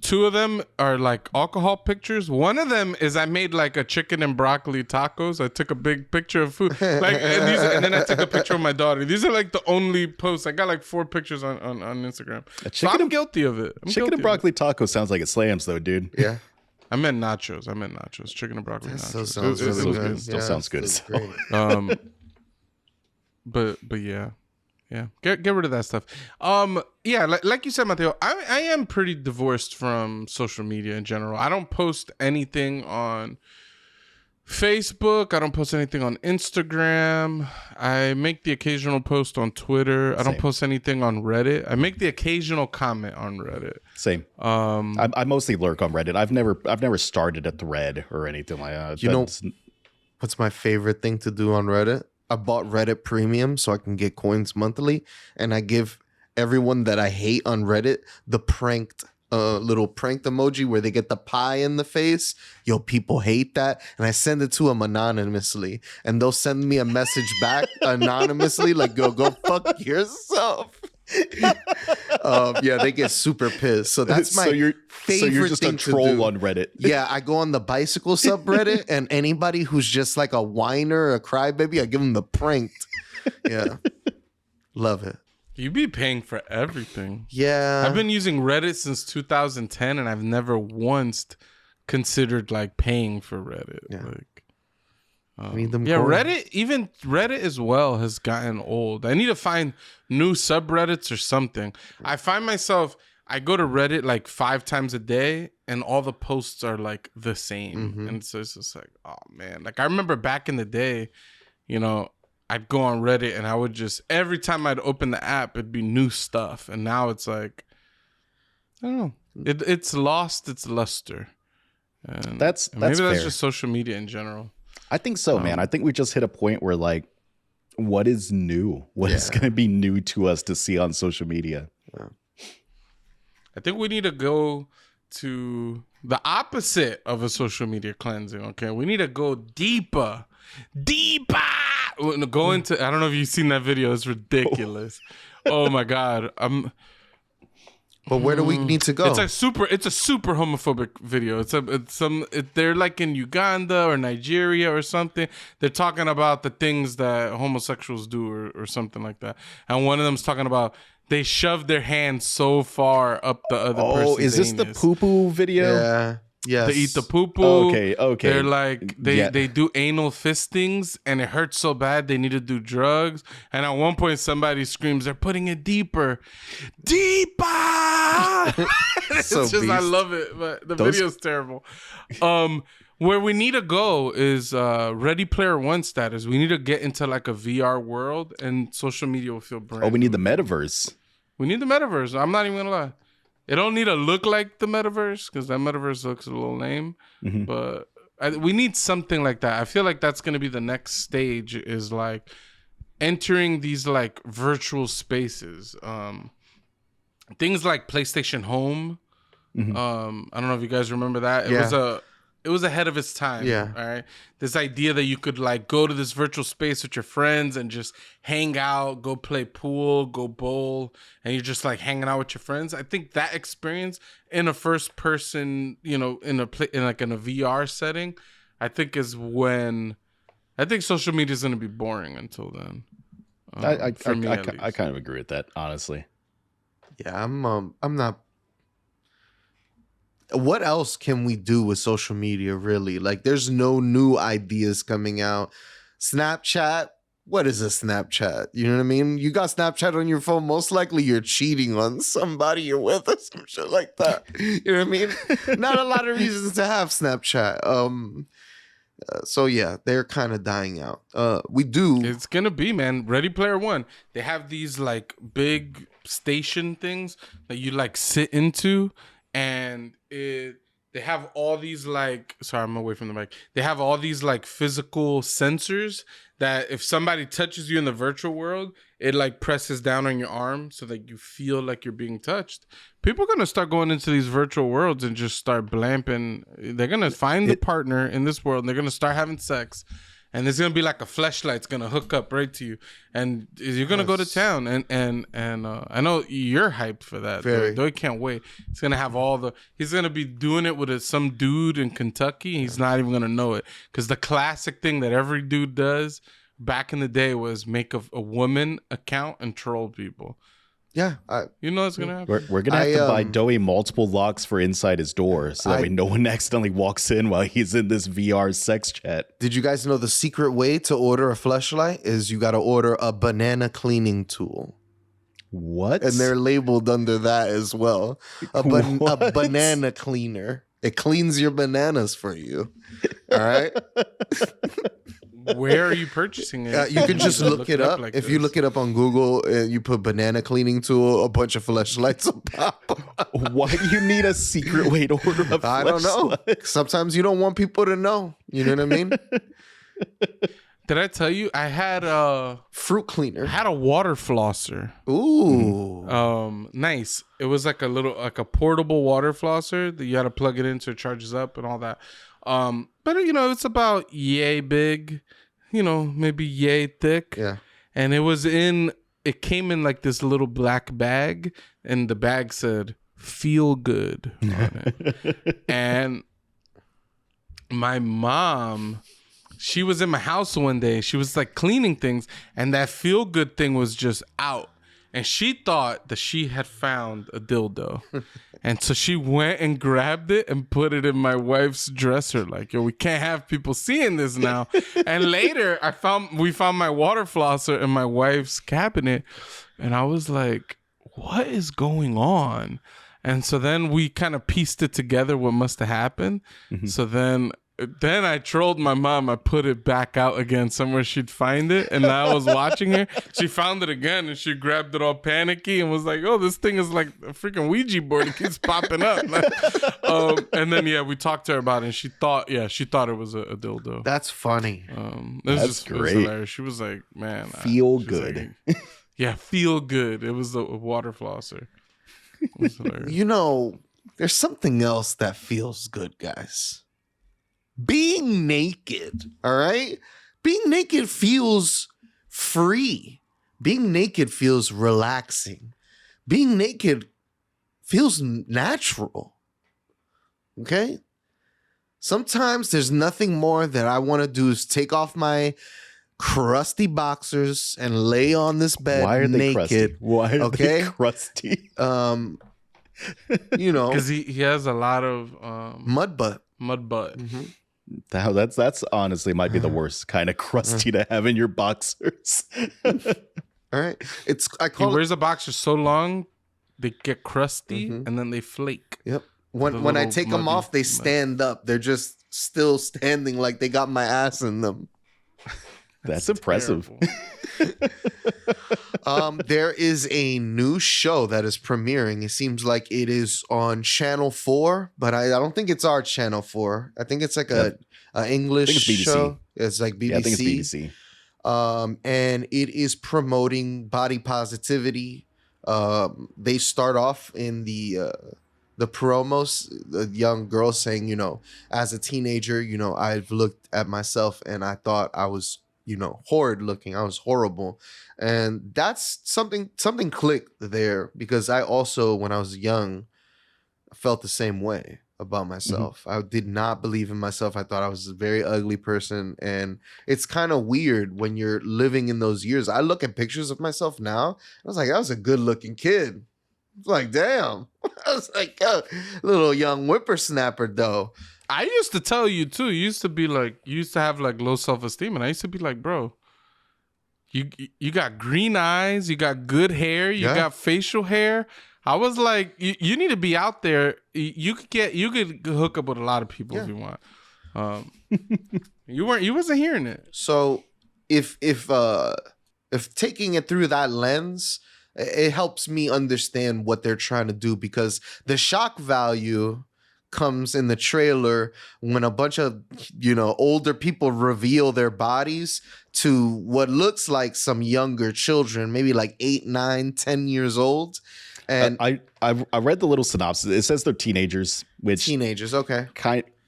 2 of them are like alcohol pictures. One of them is I made like a chicken and broccoli tacos. I took a big picture of food, like, and then I took a picture of my daughter. These are like the only posts. I got like 4 pictures on Instagram. So I'm guilty of it. Chicken and broccoli taco sounds like it slams though, dude. Yeah. I meant nachos. Chicken and broccoli nachos. Still sounds really good. Still sounds good. But yeah. Yeah, get rid of that stuff. Yeah, like you said, Mateo, I am pretty divorced from social media in general. I don't post anything on Facebook. I don't post anything on Instagram. I make the occasional post on Twitter. I don't post anything on Reddit. I make the occasional comment on Reddit. Same. I mostly lurk on Reddit. I've never started a thread or anything like that. You know what's my favorite thing to do on Reddit? I bought Reddit Premium so I can get coins monthly, and I give everyone that I hate on Reddit the little pranked emoji where they get the pie in the face. Yo, people hate that, and I send it to them anonymously, and they'll send me a message back anonymously like, go fuck yourself. Yeah, they get super pissed. So that's my favorite So you're just thing a troll to do. on Reddit. Yeah, I go on the bicycle subreddit, and anybody who's just like a whiner, a crybaby, I give them the pranked. Yeah, love it. You be paying for everything. Yeah, I've been using Reddit since 2010, and I've never once considered like paying for Reddit. Yeah. Like, yeah, Reddit as well has gotten old. I need to find new subreddits or something. I find myself, I go to Reddit like 5 times a day, and all the posts are like the same. And so it's just like, oh man. Like I remember back in the day, you know, I'd go on Reddit and I would just, every time I'd open the app, it'd be new stuff. And now it's like, I don't know. It's lost its luster. And maybe fair. that's just social media in general. I think so, man. I think we just hit a point where like, what is new? What is going to be new to us to see on social media? Yeah. I think we need to go to the opposite of a social media cleansing. Okay, we need to go deeper. Go into. I don't know if you've seen that video. It's ridiculous. Oh my god. But where do we need to go? It's a super homophobic video. They're like in Uganda or Nigeria or something. They're talking about the things that homosexuals do or something like that. And one of them's talking about they shove their hands so far up the other person's is this anus. the poo-poo video? Yeah. Yes. They eat the poo-poo. Okay. They're like, they do anal fistings and it hurts so bad they need to do drugs. And at one point somebody screams, they're putting it deeper. Deeper! It's So just, I beast. love it, but the video's terrible. Where we need to go is Ready Player One status. We need to get into like a VR world and social media will feel brand Oh, we need new. the metaverse. We need the metaverse. I'm not even gonna lie. It don't need to look like the metaverse because that metaverse looks a little lame. But we need something like that. I feel like that's gonna be the next stage. Is like entering these like virtual spaces. Things like PlayStation Home. I don't know if you guys remember that. It was ahead of its time. Yeah. All right. This idea that you could like go to this virtual space with your friends and just hang out, go play pool, go bowl, and you're just like hanging out with your friends. I think that experience in a first person, you know, in a VR setting, I think is when I think social media is going to be boring until then. I I kind of agree with that, honestly. Yeah, I'm not. What else can we do with social media, really? Like, there's no new ideas coming out. Snapchat, what is a Snapchat? You know what I mean? You got Snapchat on your phone, most likely you're cheating on somebody you're with or some shit like that. You know what I mean? Not a lot of reasons to have Snapchat. So yeah, they're kind of dying out. We do. It's gonna be, man. Ready Player One. They have these like big station things that you like sit into, and they have all these like. Sorry, I'm away from the mic. They have all these like physical sensors that if somebody touches you in the virtual world, it like presses down on your arm so that you feel like you're being touched. People are going to start going into these virtual worlds and just start blamping. They're going to find the partner in this world and they're going to start having sex. And there's going to be like a fleshlight. It's going to hook up right to you. And you're going to go to town. And I know you're hyped for that. Very. Though he can't wait. He's going to have he's going to be doing it with some dude in Kentucky. He's not even going to know it. Because the classic thing that every dude does back in the day was make a woman account and troll people. Yeah. You know what's gonna happen. We're gonna have to buy Doey multiple locks for inside his door so that way no one accidentally walks in while he's in this VR sex chat. Did you guys know the secret way to order a fleshlight is you got to order a banana cleaning tool? What? And they're labeled under that as well. A banana cleaner. It cleans your bananas for you. All right. Where are you purchasing it? You can just look it up. Like if you look it up on Google, you put banana cleaning tool, a bunch of fleshlights will pop up. Why do you need a secret way to order a fleshlight? I don't know. Sometimes you don't want people to know. You know what I mean? Did I tell you I had a fruit cleaner? I had a water flosser. Ooh. Nice. It was like a portable water flosser that you had to plug it in so it charges up and all that. But you know, it's about yay big, you know, maybe yay thick. Yeah. And it came in like this little black bag, and the bag said "feel good" on it. And my mom, she was in my house one day. She was like cleaning things, and that feel good thing was just out. And she thought that she had found a dildo. And so she went and grabbed it and put it in my wife's dresser. Like, yo, we can't have people seeing this now. And later we found my water flosser in my wife's cabinet. And I was like, what is going on? And so then we kind of pieced it together what must have happened. So then I trolled my mom. I put it back out again somewhere she'd find it. And I was watching her. She found it again and she grabbed it all panicky and was like, oh, this thing is like a freaking Ouija board. It keeps popping up. And then, we talked to her about it. And she thought it was a dildo. That's funny. That's great. It was hilarious. She was like, man. Feel good. Like, feel good. It was a water flosser. It was hilarious. You know, there's something else that feels good, guys. Being naked, all right? Being naked feels free. Being naked feels relaxing. Being naked feels natural. Okay? Sometimes there's nothing more that I want to do is take off my crusty boxers and lay on this bed. Why are they naked. crusty? Why are they crusty? You know, because he has a lot of mud butt. Mm-hmm. That's honestly might be the worst kind of crusty to have in your boxers. All right, He wears the boxers so long they get crusty and then they flake. Yep. When I take them off, they stand up. They're just still standing like they got my ass in them. That's impressive. There is a new show that is premiering. It seems like it is on Channel 4, but I don't think it's our Channel 4. I think it's like a English I think it's BBC. show. It's like BBC. Yeah, I think it's BBC. And it is promoting body positivity. They start off in the promos, the young girl saying, you know, as a teenager, you know, I've looked at myself and I thought I was, you know, horrid looking. I was horrible. And that's something clicked there, because I also, when I was young, felt the same way about myself. I did not believe in myself. I thought I was a very ugly person. And it's kind of weird when you're living in those years. I look at pictures of myself now. I was like, I was a good looking kid. It's like, damn. I was like, a little young whippersnapper though. I used to tell you too. You used to be like, you used to have like low self-esteem, and I used to be like, bro, you got green eyes, you got good hair, you got facial hair. I was like, you need to be out there. You could hook up with a lot of people if you want. You wasn't hearing it. So if taking it through that lens, it helps me understand what they're trying to do, because the shock value comes in the trailer when a bunch of, you know, older people reveal their bodies to what looks like some younger children, maybe like 8, 9, 10 years old. And I read the little synopsis. It says they're teenagers, which okay,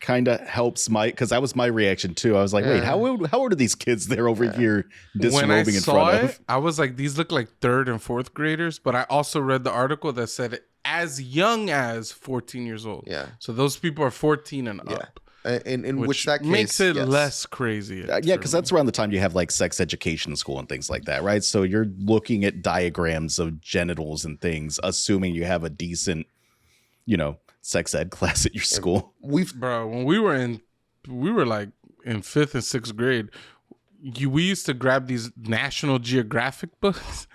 kind of helps because that was my reaction too. I was like, wait, how old are these kids they're over here disrobing in front of? I was like, these look like 3rd and 4th graders. But I also read the article that said as young as 14 years old. Yeah. So those people are 14 and up. In which that case makes it less crazy. Yeah, because that's around the time you have like sex education in school and things like that, right? So you're looking at diagrams of genitals and things, assuming you have a decent, you know, sex ed class at your school. Bro, when we were like in 5th and 6th grade, we used to grab these National Geographic books,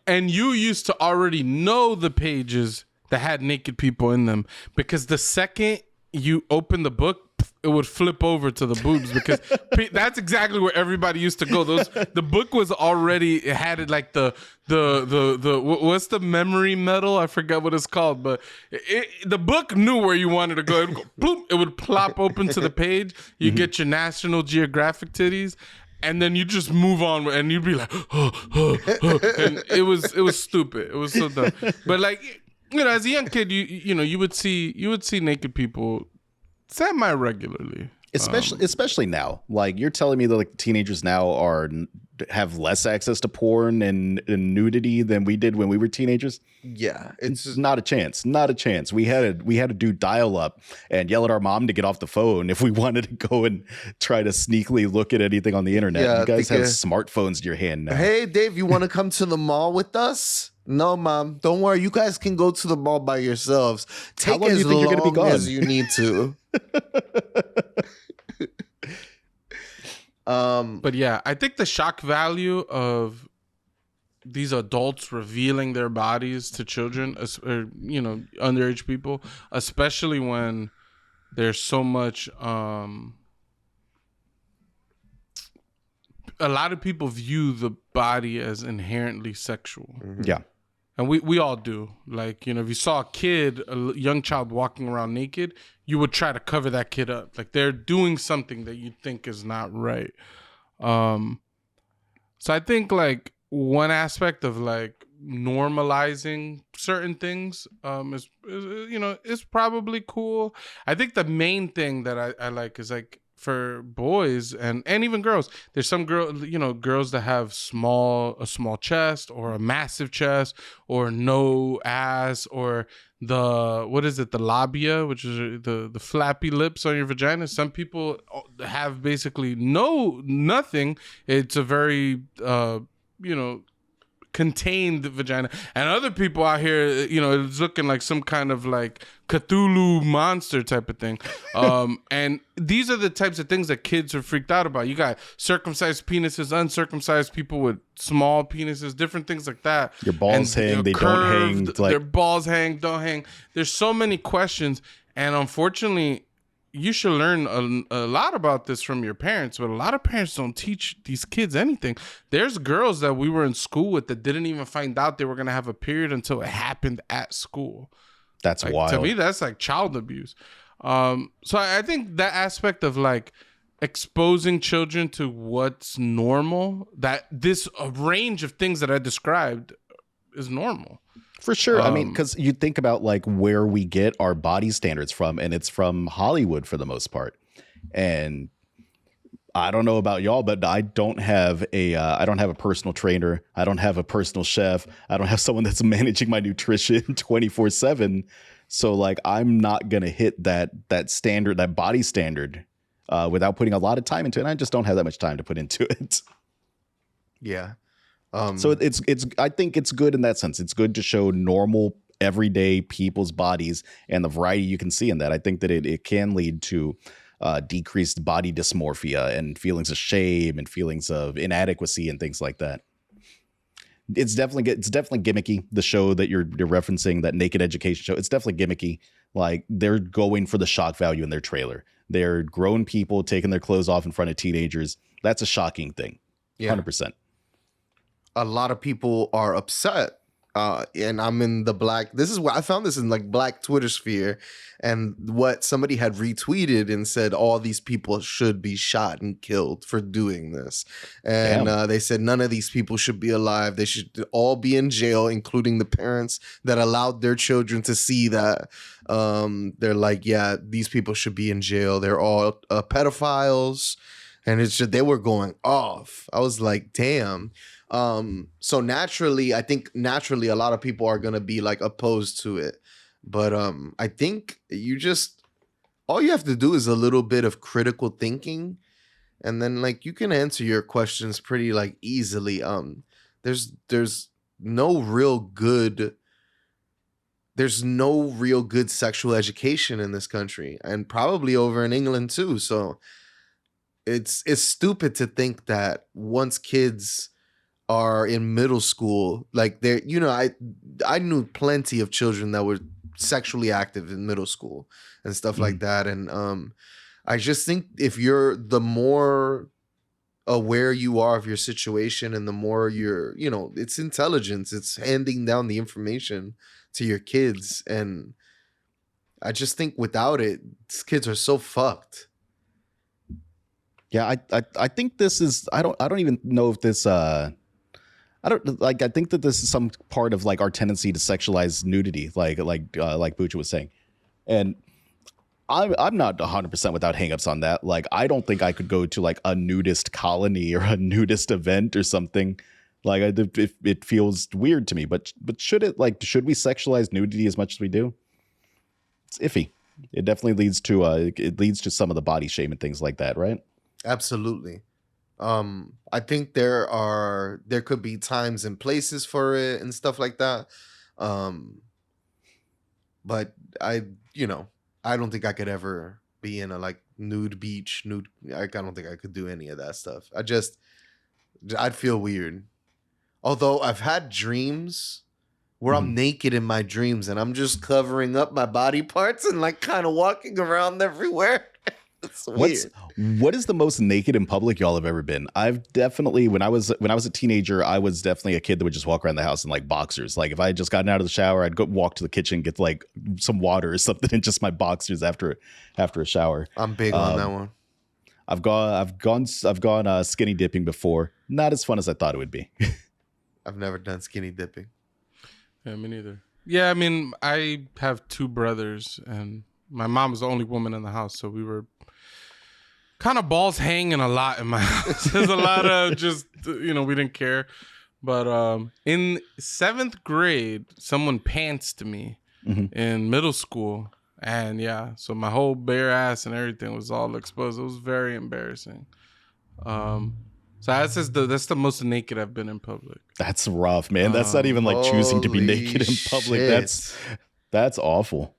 and you used to already know the pages that had naked people in them, because the second you open the book, it would flip over to the boobs, because that's exactly where everybody used to go. The book was already, it had it like the what's the memory metal? I forgot what it's called, but the book knew where you wanted to go. It would go, bloop, it would plop open to the page. You get your National Geographic titties, and then you just move on, and you'd be like, and it was stupid. It was so dumb. But like, you know, as a young kid, you would see naked people semi-regularly, especially now. Like, you're telling me that like teenagers now have less access to porn and nudity than we did when we were teenagers. Yeah, it's not a chance. We had to do dial up and yell at our mom to get off the phone if we wanted to go and try to sneakily look at anything on the internet. Yeah, you guys have smartphones in your hand now. Hey, Dave, you want to come to the mall with us? No, Mom, don't worry. You guys can go to the mall by yourselves. Take long do you think you're gonna be gone? As you need to. But yeah, I think the shock value of these adults revealing their bodies to children, or underage people, especially when there's so much. A lot of people view the body as inherently sexual. Mm-hmm. Yeah. And we all do. Like, if you saw a young child walking around naked, you would try to cover that kid up. Like, they're doing something that you think is not right. So I think, like, one aspect of, like, normalizing certain things is probably cool. I think the main thing that I like is, like, for boys and even girls, there's some girls that have a small chest or a massive chest or no ass, or the labia, which is the flappy lips on your vagina. Some people have basically nothing. It's a very you know contained vagina, and other people out here, it's looking like some kind of like Cthulhu monster type of thing. And these are the types of things that kids are freaked out about. You got circumcised penises, uncircumcised people with small penises, different things like that. Your balls And, hang, they curved, don't hang. Like, their balls hang, don't hang. There's so many questions, and unfortunately, you should learn a lot about this from your parents, but a lot of parents don't teach these kids anything. There's girls that we were in school with that didn't even find out they were going to have a period until it happened at school. that's Like, wild. to me, that's like child abuse. So I think that aspect of like exposing children to what's normal, that this range of things that I described is normal. For sure. I mean, because you think about like where we get our body standards from, and it's from Hollywood for the most part. And I don't know about y'all, but I don't have a personal trainer. I don't have a personal chef. I don't have someone that's managing my nutrition 24/7. So like, I'm not gonna hit that standard, that body standard, without putting a lot of time into it. And I just don't have that much time to put into it. Yeah. So it's I think it's good in that sense. It's good to show normal everyday people's bodies and the variety you can see in that. I think that it can lead to decreased body dysmorphia and feelings of shame and feelings of inadequacy and things like that. It's definitely gimmicky. The show that you're referencing, that Naked Education show, it's definitely gimmicky. Like, they're going for the shock value in their trailer. They're grown people taking their clothes off in front of teenagers. That's a shocking thing. Yeah. 100%. A lot of people are upset. And I'm in the black. This is where I found this in like black Twitter sphere, and what somebody had retweeted and said, all these people should be shot and killed for doing this. And they said none of these people should be alive. They should all be in jail, including the parents that allowed their children to see that. They're like, yeah, these people should be in jail. They're all pedophiles. And it's just, they were going off. I was like, damn. So naturally, I think a lot of people are going to be like opposed to it. But I think all you have to do is a little bit of critical thinking, and then like you can answer your questions pretty like easily. There's no real good sexual education in this country, and probably over in England too. So it's stupid to think that once kids are in middle school, like they're, I knew plenty of children that were sexually active in middle school and stuff like that. And I just think if you're, the more aware you are of your situation, and the more you're, it's intelligence, it's handing down the information to your kids. And I just think without it, these kids are so fucked. Yeah, I think this is, I don't even know if this I think that this is some part of like our tendency to sexualize nudity, like Bucha was saying. And I'm not 100% without hangups on that. Like, I don't think I could go to like a nudist colony or a nudist event or something. Like, it feels weird to me, but should we sexualize nudity as much as we do? It's iffy. It definitely leads to some of the body shame and things like that, right? Absolutely. I think there could be times and places for it and stuff like that. But I don't think I could ever be in a like nude beach, I don't think I could do any of that stuff. I'd feel weird. Although I've had dreams where I'm naked in my dreams and I'm just covering up my body parts and like kind of walking around everywhere. It's weird. What is the most naked in public y'all have ever been? I've definitely when I was a teenager, I was definitely a kid that would just walk around the house in like boxers. Like if I had just gotten out of the shower, I'd go walk to the kitchen, get like some water or something, and just my boxers after a shower. I'm big on that one. I've gone skinny dipping before. Not as fun as I thought it would be. I've never done skinny dipping. Yeah, me neither. Yeah, I mean, I have 2 brothers, and my mom was the only woman in the house, so we were kind of balls hanging a lot in my house. There's a lot of just, we didn't care. But in 7th grade, someone pantsed me in middle school. And yeah, so my whole bare ass and everything was all exposed. It was very embarrassing. So that's the most naked I've been in public. That's rough, man. That's not even like choosing to be naked in public. Shit. That's awful.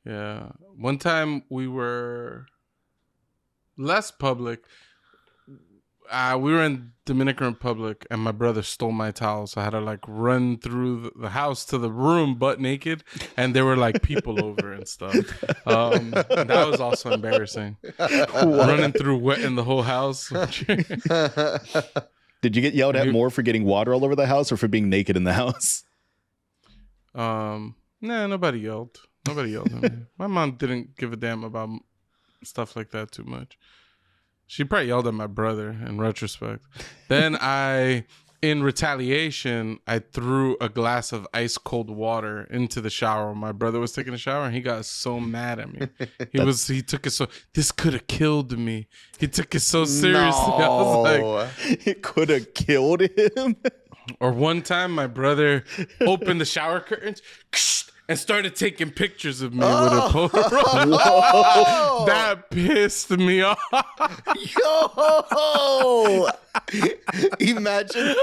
Yeah. One time we were less public. We were in Dominican Republic and my brother stole my towel. So I had to like run through the house to the room butt naked. And there were like people over and stuff. That was also embarrassing. Running through wet in the whole house. Did you get yelled at more for getting water all over the house or for being naked in the house? Nah, nobody yelled. Nobody yelled at me. My mom didn't give a damn about stuff like that too much. She probably yelled at my brother in retrospect. Then in retaliation, I threw a glass of ice cold water into the shower when my brother was taking a shower, and he got so mad at me. He took it so, this could have killed me. He took it so seriously. No. I was like, it could have killed him. Or one time my brother opened the shower curtains and started taking pictures of me with a Polaroid. Whoa. That pissed me off. Yo! Imagine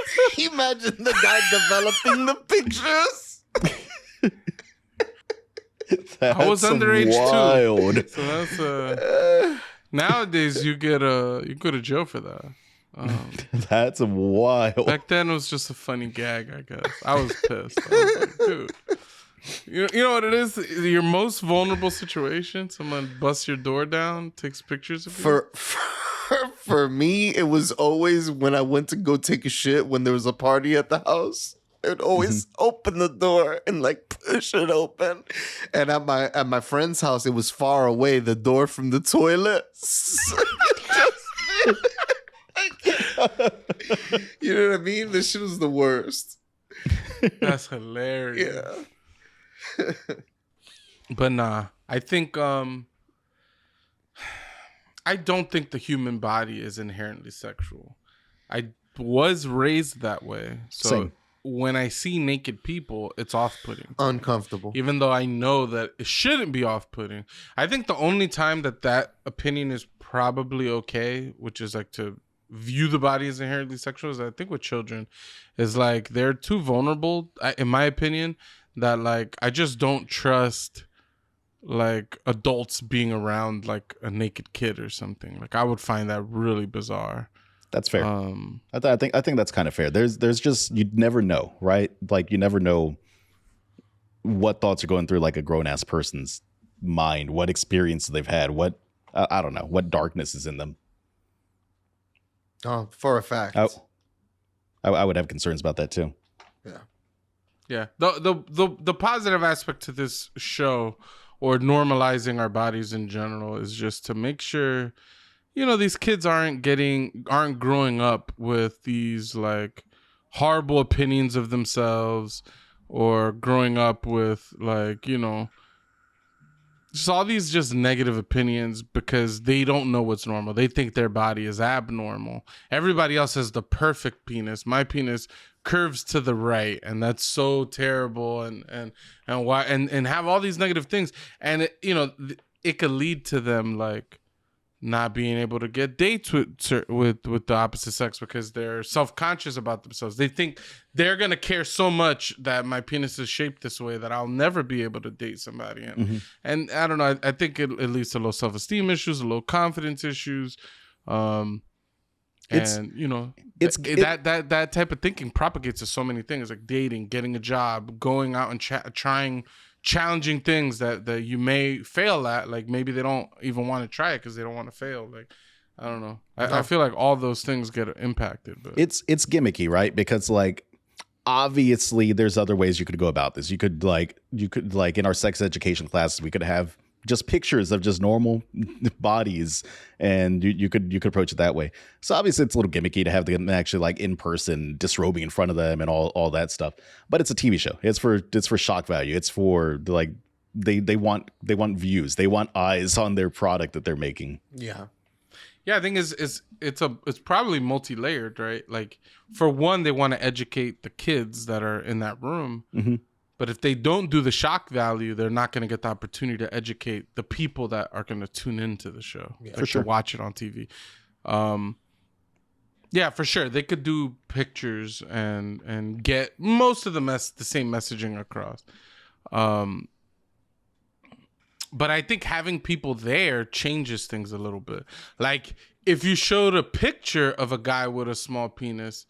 the guy developing the pictures. I was underage wild. too. So that's nowadays you go to jail for that. That's wild. Back then it was just a funny gag, I guess. I was pissed. I was like, dude. You know what it is? Your most vulnerable situation. Someone busts your door down, takes pictures of you. For me, it was always when I went to go take a shit when there was a party at the house. I'd always open the door and like push it open. And at my friend's house, it was far away, the door from the toilet. You know what I mean? This shit was the worst. That's hilarious. Yeah. But nah, I think I don't think the human body is inherently sexual. I was raised that way. So Same. When I see naked people, it's off-putting. Uncomfortable. Even though I know that it shouldn't be off-putting. I think the only time that opinion is probably okay, which is like to view the body as inherently sexual, is I think with children is like they're too vulnerable, in my opinion, that like I just don't trust like adults being around like a naked kid or something. Like I would find that really bizarre. That's fair. I think that's kind of fair. There's just, you'd never know, right? Like you never know what thoughts are going through like a grown ass person's mind, what experience they've had, what I don't know, what darkness is in them. Oh, for a fact. I would have concerns about that too. Yeah. The positive aspect to this show, or normalizing our bodies in general, is just to make sure, these kids aren't growing up with these like horrible opinions of themselves, or growing up with like, just all these just negative opinions because they don't know what's normal. They think their body is abnormal. Everybody else has the perfect penis. My penis curves to the right, and that's so terrible, and why, and have all these negative things, and it could lead to them like not being able to get dates with the opposite sex because they're self-conscious about themselves. They think they're gonna care so much that my penis is shaped this way that I'll never be able to date somebody, and I don't know. I think it leads to low self-esteem issues, low confidence issues. And you know, that type of thinking propagates to so many things, like dating, getting a job, going out and trying challenging things that you may fail at. Like maybe they don't even want to try it because they don't want to fail. Like I don't know. I feel like all those things get impacted. But it's gimmicky, right? Because like obviously there's other ways you could go about this. You could like in our sex education classes, we could have just pictures of just normal bodies, and you could approach it that way. So obviously it's a little gimmicky to have them actually like in person disrobing in front of them and all that stuff. But it's a TV show. It's for shock value. It's for like they want views. They want eyes on their product that they're making. Yeah. Yeah, I think it's probably multi-layered, right? Like for one, they want to educate the kids that are in that room. Mm-hmm. But if they don't do the shock value, they're not going to get the opportunity to educate the people that are going to tune into the show, for sure, to watch it on TV. Yeah, for sure, they could do pictures and get most of the same messaging across. But I think having people there changes things a little bit. Like if you showed a picture of a guy with a small penis,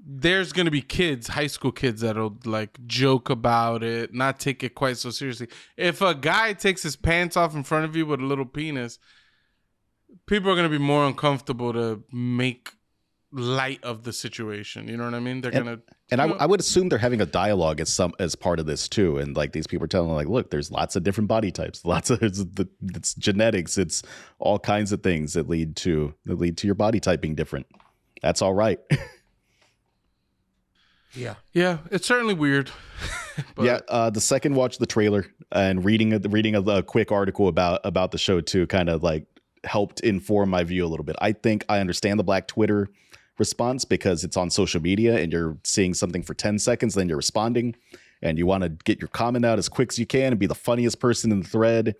there's going to be kids, high school kids, that'll like joke about it, not take it quite so seriously. If a guy takes his pants off in front of you with a little penis, people are going to be more uncomfortable to make light of the situation. You know what I mean? They're going to... And I would assume they're having a dialogue as part of this too. And like these people are telling like, look, there's lots of different body types, it's genetics, it's all kinds of things that lead to your body type being different. That's all right. Yeah, it's certainly weird. But yeah, the second watch the trailer and reading a quick article about the show too kind of like helped inform my view a little bit. I think I understand the Black Twitter response because it's on social media and you're seeing something for 10 seconds, then you're responding and you want to get your comment out as quick as you can and be the funniest person in the thread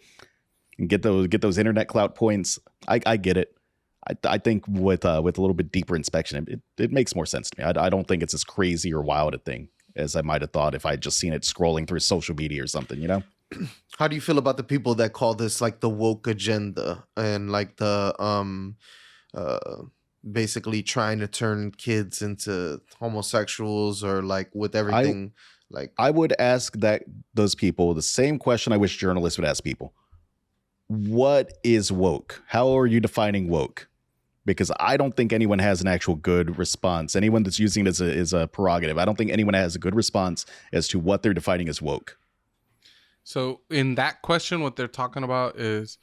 and get those internet clout points. I get it. I think with a little bit deeper inspection, it makes more sense to me. I don't think it's as crazy or wild a thing as I might have thought if I'd just seen it scrolling through social media or something, you know? How do you feel about the people that call this like the woke agenda and like the basically trying to turn kids into homosexuals or like with everything? I would ask those people the same question I wish journalists would ask people. What is woke? How are you defining woke? Because I don't think anyone has an actual good response. Anyone that's using it as a prerogative. I don't think anyone has a good response as to what they're defining as woke. So in that question, what they're talking about is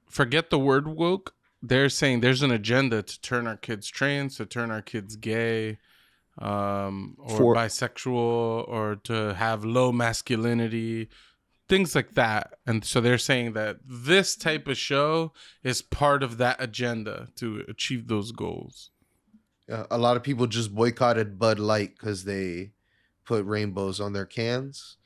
forget the word woke. They're saying there's an agenda to turn our kids trans, to turn our kids gay, or bisexual, or to have low masculinity, things like that. And so they're saying that this type of show is part of that agenda to achieve those goals. A lot of people just boycotted Bud Light because they put rainbows on their cans.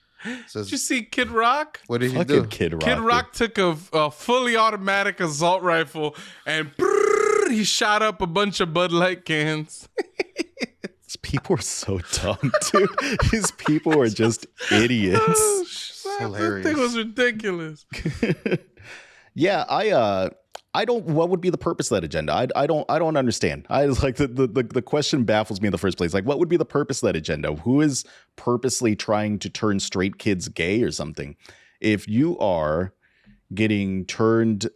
Did you see Kid Rock? What did he do? Kid Rock took a fully automatic assault rifle and he shot up a bunch of Bud Light cans. These people are so dumb, dude. These people are just idiots. Oh, hilarious. That thing was ridiculous. Yeah, I don't. What would be the purpose of that agenda? I don't understand. I like the question baffles me in the first place. Like, what would be the purpose of that agenda? Who is purposely trying to turn straight kids gay or something? If you are getting turned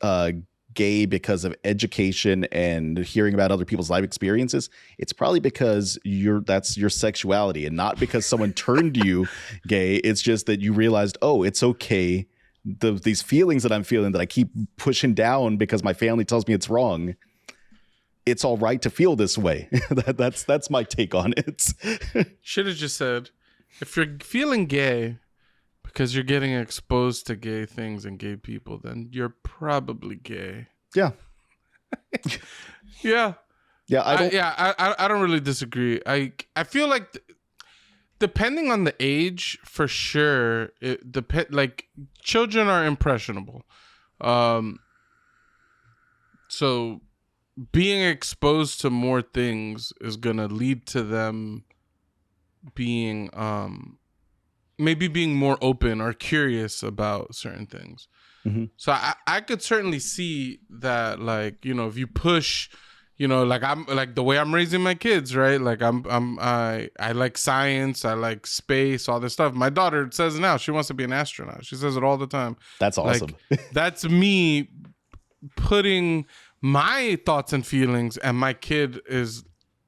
gay because of education and hearing about other people's life experiences, it's probably because that's your sexuality and not because someone turned you gay. It's just that you realized, oh, it's okay. These feelings that I'm feeling that I keep pushing down because my family tells me it's wrong. It's all right to feel this way. That's my take on it. Should have just said, if you're feeling gay because you're getting exposed to gay things and gay people, then you're probably gay. Yeah. Yeah. Yeah. I don't really disagree. I feel like depending on the age, for sure, like children are impressionable. So being exposed to more things is going to lead to them being maybe being more open or curious about certain things. Mm-hmm. So I could certainly see that, like, you know, if you push you know, like I'm like the way I'm raising my kids, right? Like I like science, I like space, all this stuff. My daughter says now she wants to be an astronaut. She says it all the time. That's awesome. Like that's me putting my thoughts and feelings, and my kid is,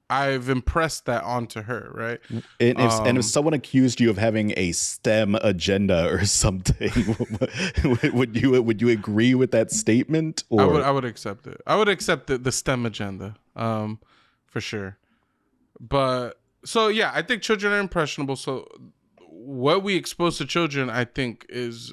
I've impressed that onto her, right? And if someone accused you of having a STEM agenda or something, would you agree with that statement? Or I would accept it. I would accept the STEM agenda, for sure. But so yeah, I think children are impressionable. So what we expose to children, I think it's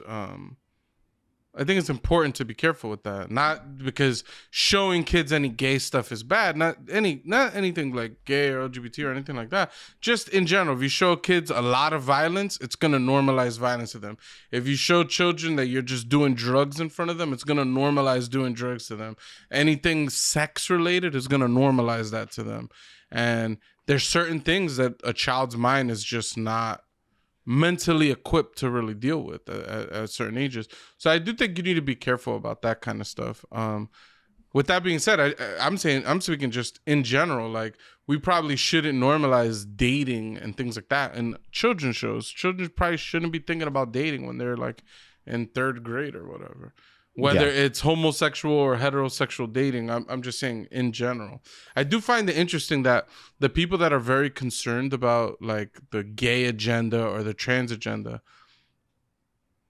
important to be careful with that. Not because showing kids any gay stuff is bad. Not anything like gay or LGBT or anything like that. Just in general, if you show kids a lot of violence, it's gonna normalize violence to them. If you show children that you're just doing drugs in front of them, it's gonna normalize doing drugs to them. Anything sex related is gonna normalize that to them. And there's certain things that a child's mind is just not mentally equipped to really deal with at certain ages. So I do think you need to be careful about that kind of stuff. With that being said, I'm speaking just in general. Like, we probably shouldn't normalize dating and things like that in children's shows. Children probably shouldn't be thinking about dating when they're like in third grade or whatever. Whether it's homosexual or heterosexual dating, I'm just saying in general. I do find it interesting that the people that are very concerned about like the gay agenda or the trans agenda,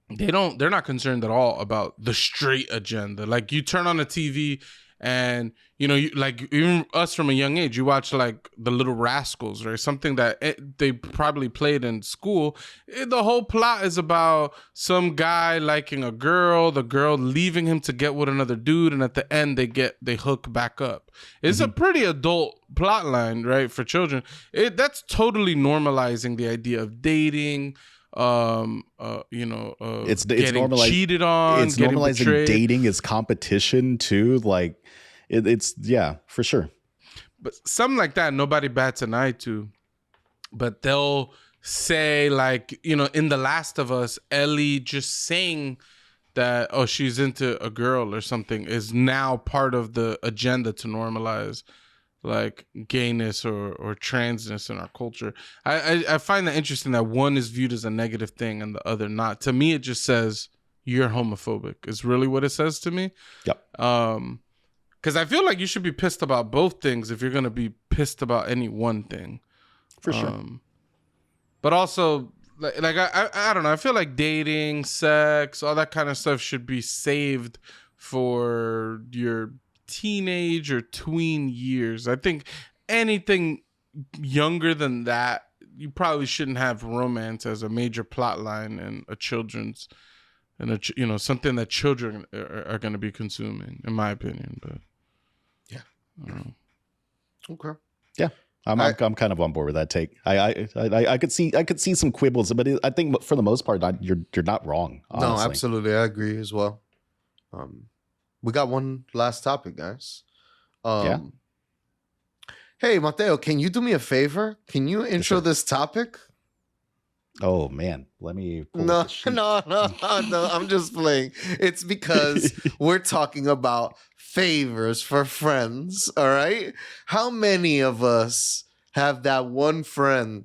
they're not concerned at all about the straight agenda. Like, you turn on the TV and, you know, like even us from a young age, you watch like The Little Rascals, right? Something that they probably played in school. The whole plot is about some guy liking a girl, the girl leaving him to get with another dude, and at the end they hook back up. It's a pretty adult plot line, right, for children. That's totally normalizing the idea of dating. it's getting normalized, cheated on, it's getting normalizing betrayed. dating as competition too. Like it's for sure. But something like that, nobody bats an eye to. But they'll say, like, you know, in The Last of Us, Ellie just saying that, oh, she's into a girl or something is now part of the agenda to normalize like gayness or transness in our culture. I find that interesting that one is viewed as a negative thing and the other not. To me, it just says you're homophobic is really what it says to me. Yep. Because I feel like you should be pissed about both things if you're going to be pissed about any one thing. For sure. But also, like I don't know. I feel like dating, sex, all that kind of stuff should be saved for your teenage or tween years. I think anything younger than that, you probably shouldn't have romance as a major plot line in a children's, something that children are going to be consuming, in my opinion. But Okay. Yeah. I'm kind of on board with that take. I could see some quibbles, but I think for the most part, you're not wrong. Honestly. No, absolutely, I agree as well. We got one last topic, guys. Hey, Mateo, can you do me a favor? Can you intro this topic? Oh man, let me. No, I'm just playing. It's because we're talking about favors for friends. All right. How many of us have that one friend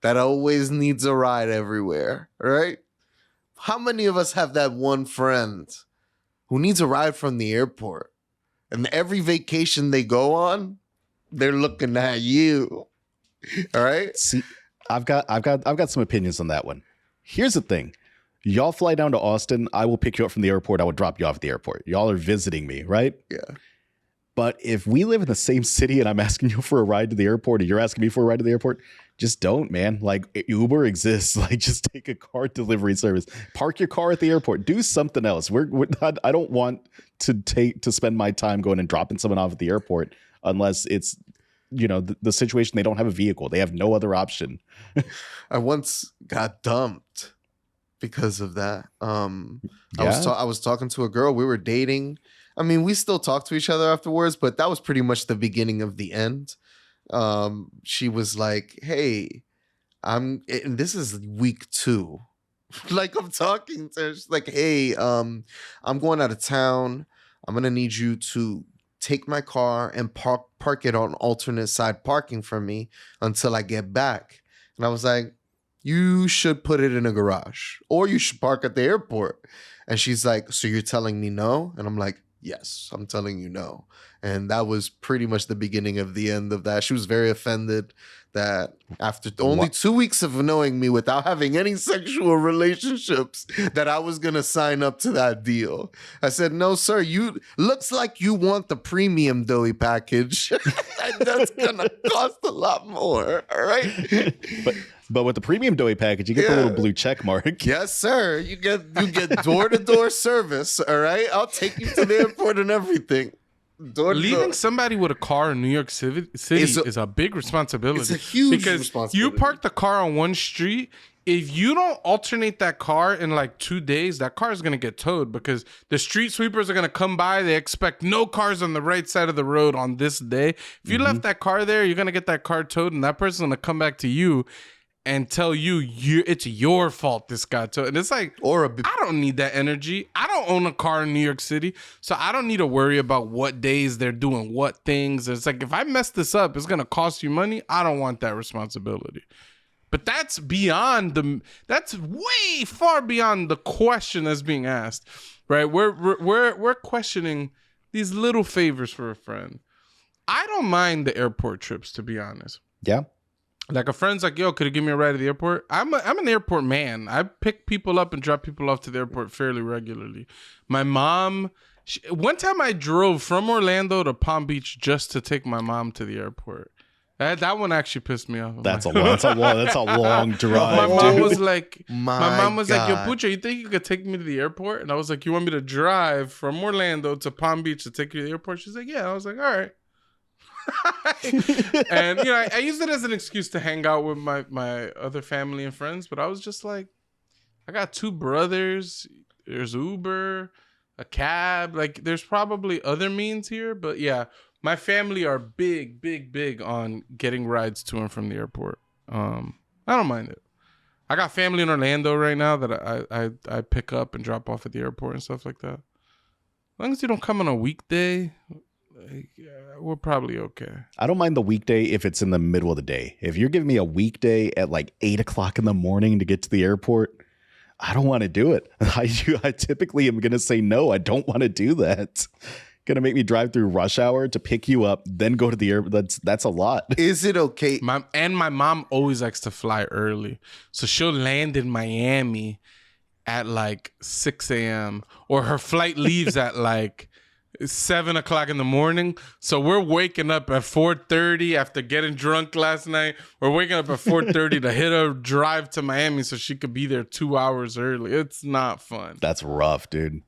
that always needs a ride everywhere? All right. How many of us have that one friend who needs a ride from the airport, and every vacation they go on, they're looking at you? All right. See, I've got some opinions on that one. Here's the thing. Y'all fly down to Austin. I will pick you up from the airport. I will drop you off at the airport. Y'all are visiting me, right? Yeah. But if we live in the same city and I'm asking you for a ride to the airport, and you're asking me for a ride to the airport, just don't, man. Like, Uber exists. Like, just take a car delivery service. Park your car at the airport. Do something else. I don't want to spend my time going and dropping someone off at the airport unless it's, the situation. They don't have a vehicle. They have no other option. I once got dumped because of that. I was talking to a girl. We were dating. I mean, we still talk to each other afterwards, but that was pretty much the beginning of the end. She was like, "Hey, and this is week 2." Like, I'm talking to her. She's like, "Hey, I'm going out of town. I'm gonna need you to take my car and park it on alternate side parking for me until I get back. And I was like, you should put it in a garage or you should park at the airport. And she's like, so you're telling me no? And I'm like, yes, I'm telling you no. And that was pretty much the beginning of the end of that. She was very offended that after only 2 weeks of knowing me without having any sexual relationships, that I was going to sign up to that deal. I said, no, sir, you looks like you want the premium doughy package. That's going to cost a lot more. All right. But with the premium doughy package, you get the little blue check mark. Yes, sir. You get door-to-door service. All right. I'll take you to the airport and everything. Leaving somebody with a car in New York City is a big responsibility. It's a huge responsibility. You park the car on one street. If you don't alternate that car in like 2 days, that car is going to get towed because the street sweepers are going to come by. They expect no cars on the right side of the road on this day. If you left that car there, you're going to get that car towed, and that person's going to come back to you and tell you it's your fault this got towed. And it's like, I don't need that energy. I don't own a car in New York City, so I don't need to worry about what days they're doing what things. It's like, if I mess this up, it's going to cost you money. I don't want that responsibility. But that's that's way far beyond the question that's being asked, right? We're questioning these little favors for a friend. I don't mind the airport trips, to be honest. Yeah. Like a friend's like, yo, could you give me a ride to the airport? I'm an airport man. I pick people up and drop people off to the airport fairly regularly. My mom, one time I drove from Orlando to Palm Beach just to take my mom to the airport. That one actually pissed me off. That's a long drive. My mom was like, yo, God. Pucha, you think you could take me to the airport? And I was like, you want me to drive from Orlando to Palm Beach to take you to the airport? She's like, yeah. I was like, all right. And I used it as an excuse to hang out with my other family and friends, but I was just like, I got 2 brothers, there's Uber, a cab, like there's probably other means here, but yeah, my family are big on getting rides to and from the airport. I don't mind it. I got family in Orlando right now that I pick up and drop off at the airport and stuff like that. As long as you don't come on a weekday, we're probably okay. I don't mind the weekday if it's in the middle of the day. If you're giving me a weekday at like 8 o'clock in the morning to get to the airport, I don't want to do it. I typically am going to say no. I don't want to do that. Going to make me drive through rush hour to pick you up, then go to the airport. That's a lot. Is it okay? My mom always likes to fly early, so she'll land in Miami at like 6 a.m. or her flight leaves at like 7 o'clock in the morning. So we're waking up at 4:30 after getting drunk last night. We're waking up at 4:30 to hit a drive to Miami so she could be there 2 hours early. It's not fun. That's rough, dude.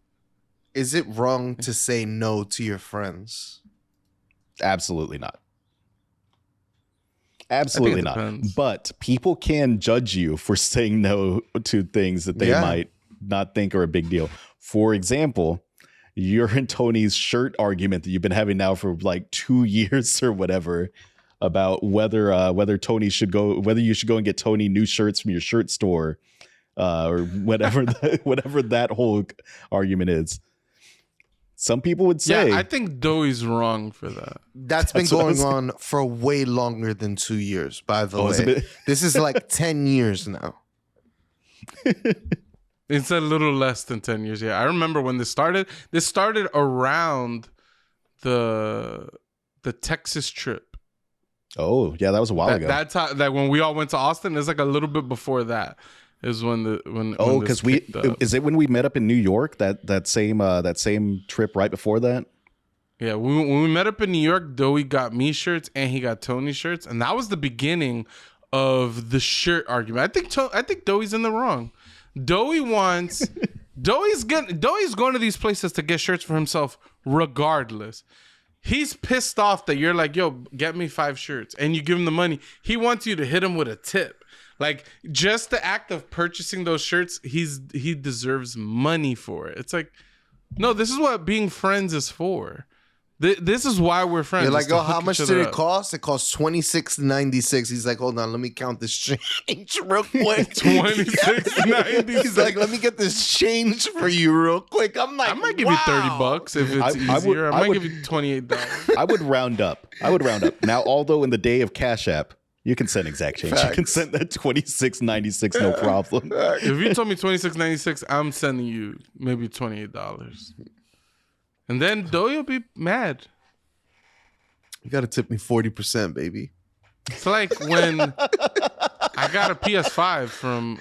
Is it wrong to say no to your friends? Absolutely not. Absolutely not. Depends. But people can judge you for saying no to things that they might not think are a big deal. For example, your and Tony's shirt argument that you've been having now for like 2 years or whatever about whether you should go and get Tony new shirts from your shirt store or whatever whatever that whole argument is. Some people would say, I think Doey's wrong for that. That's been going on for way longer than 2 years, by the way. This is like 10 years now. It's a little less than 10 years. Yeah, I remember when this started. This started around the Texas trip. Oh, yeah, that was a while ago. That's how, that when we all went to Austin. It's like a little bit before that is when because is it when we met up in New York that same trip right before that? Yeah, when we met up in New York, Doey got me shirts and he got Tony shirts, and that was the beginning of the shirt argument. I think Doey's in the wrong. Doey's going to these places to get shirts for himself regardless. He's pissed off that you're like, yo, get me 5 shirts, and you give him the money. He wants you to hit him with a tip. Like, just the act of purchasing those shirts, he deserves money for it. It's like, no, this is what being friends is for. This is why we're friends. You're is like, to oh, how hook much each did other it up. cost? It cost $26.96. He's like, hold on, let me count this change real quick. $26.96. He's like, let me get this change for you real quick. I'm like, I might give you $30 if it's easier. I might give you $28. I would round up. Now, although in the day of Cash App, you can send exact change. You can Facts. send that $26.96, no problem. If you told me $26.96, I'm sending you maybe $28. And then Doyle be mad. You got to tip me 40%, baby. It's like when I got a PS5 from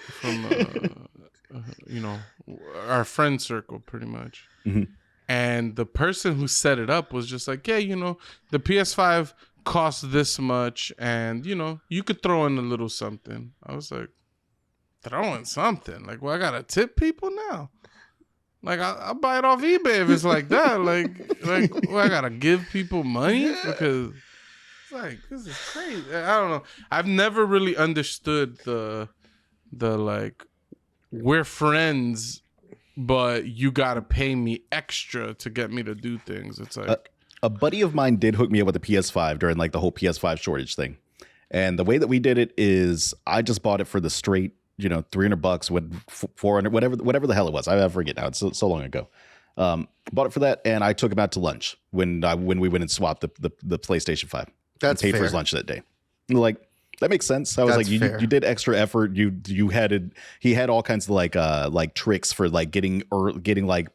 our friend circle, pretty much. Mm-hmm. And the person who set it up was just like, yeah, the PS5 costs this much, and you could throw in a little something. I was like, throw in something? Like, well, I gotta tip people now. Like, I'll buy it off eBay if it's like that. Like, well, I gotta give people money because it's like, this is crazy. I don't know. I've never really understood the like, we're friends, but you gotta pay me extra to get me to do things. It's like a buddy of mine did hook me up with a PS5 during like the whole PS5 shortage thing, and the way that we did it is I just bought it for the straight, $300 with 400, whatever the hell it was. I forget now. It's so long ago. Bought it for that, and I took him out to lunch when we went and swapped the PlayStation 5. That's paid fair. for his lunch that day. And like, that makes sense. I was That's like, fair. you did extra effort. You had it. He had all kinds of like tricks for like getting like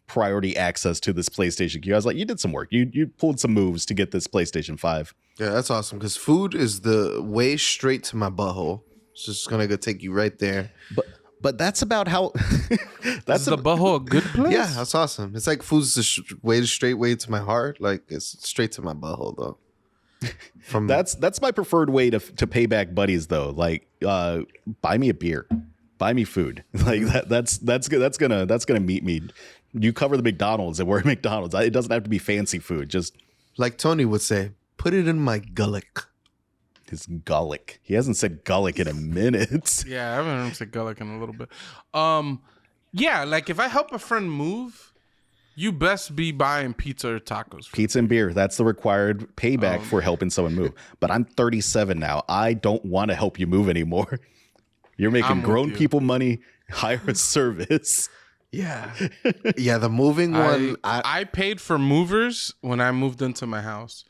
priority access to this PlayStation queue. I was like, you did some work. You pulled some moves to get this PlayStation 5. Yeah, that's awesome because food is the way straight to my butthole. It's just gonna go take you right there. But that's about how. That's the butthole a good place? Yeah, that's awesome. It's like food's the straight way to my heart. Like it's straight to my butthole though. That's my preferred way to pay back buddies though. Like, buy me a beer, buy me food. Like that's gonna meet me. You cover the McDonald's and we're at McDonald's. It doesn't have to be fancy food. Just like Tony would say, put it in my gullet. his gullick. He hasn't said gullick in a minute. Yeah, I haven't heard him say gullick in a little bit. Yeah, like if I help a friend move, you best be buying pizza or tacos. Pizza and beer. That's the required payback for helping someone move. But I'm 37 now. I don't want to help you move anymore. You're making grown people money. Hire a service. Yeah. Yeah, the moving one. I paid for movers when I moved into my house.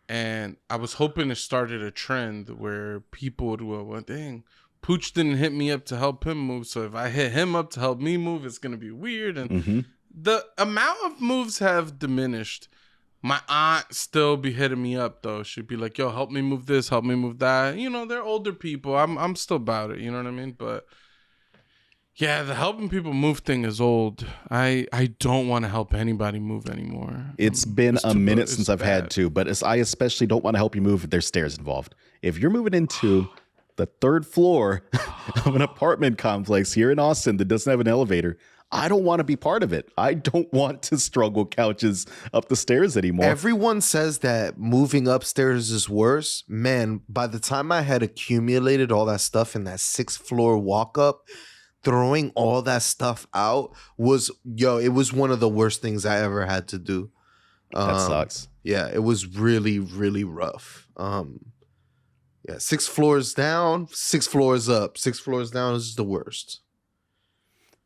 And I was hoping it started a trend where people would go, well, dang, Pooch didn't hit me up to help him move. So if I hit him up to help me move, it's going to be weird. And the amount of moves have diminished. My aunt still be hitting me up, though. She'd be like, yo, help me move this, help me move that. You know, they're older people. I'm still about it. You know what I mean? But yeah, the helping people move thing is old. I don't want to help anybody move anymore. It's been a minute since I've had to, but I especially don't want to help you move if there's stairs involved. If you're moving into the third floor of an apartment complex here in Austin that doesn't have an elevator, I don't want to be part of it. I don't want to struggle couches up the stairs anymore. Everyone says that moving upstairs is worse. Man, by the time I had accumulated all that stuff in that 6th floor walk up, throwing all that stuff out was, it was one of the worst things I ever had to do. That sucks. Yeah, it was really, really rough. Yeah, 6 floors down, 6 floors up. 6 floors down is the worst.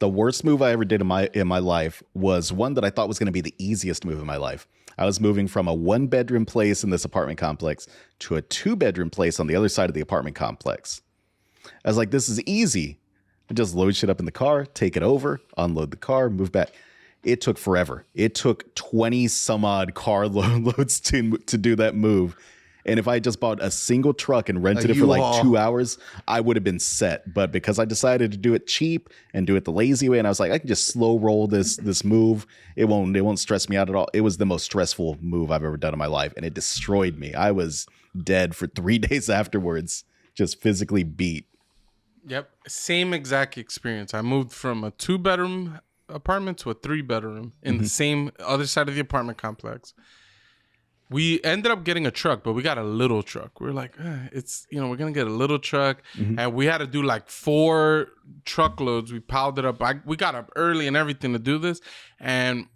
The worst move I ever did in my life was one that I thought was going to be the easiest move in my life. I was moving from a 1-bedroom place in this apartment complex to a 2-bedroom place on the other side of the apartment complex. I was like, this is easy. I just load shit up in the car, take it over, unload the car, move back. It took forever. It took 20 some odd car loads to do that move. And if I just bought a single truck and rented it for like 2 hours, I would have been set. But because I decided to do it cheap and do it the lazy way, and I was like, I can just slow roll this move. It won't stress me out at all. It was the most stressful move I've ever done in my life, and it destroyed me. I was dead for 3 days afterwards, just physically beat. Yep, same exact experience. I moved from a 2-bedroom apartment to a 3-bedroom in the same other side of the apartment complex. We ended up getting a truck, but we got a little truck. We were like, we're going to get a little truck. And we had to do like 4 truckloads. We piled it up. We got up early and everything to do this. And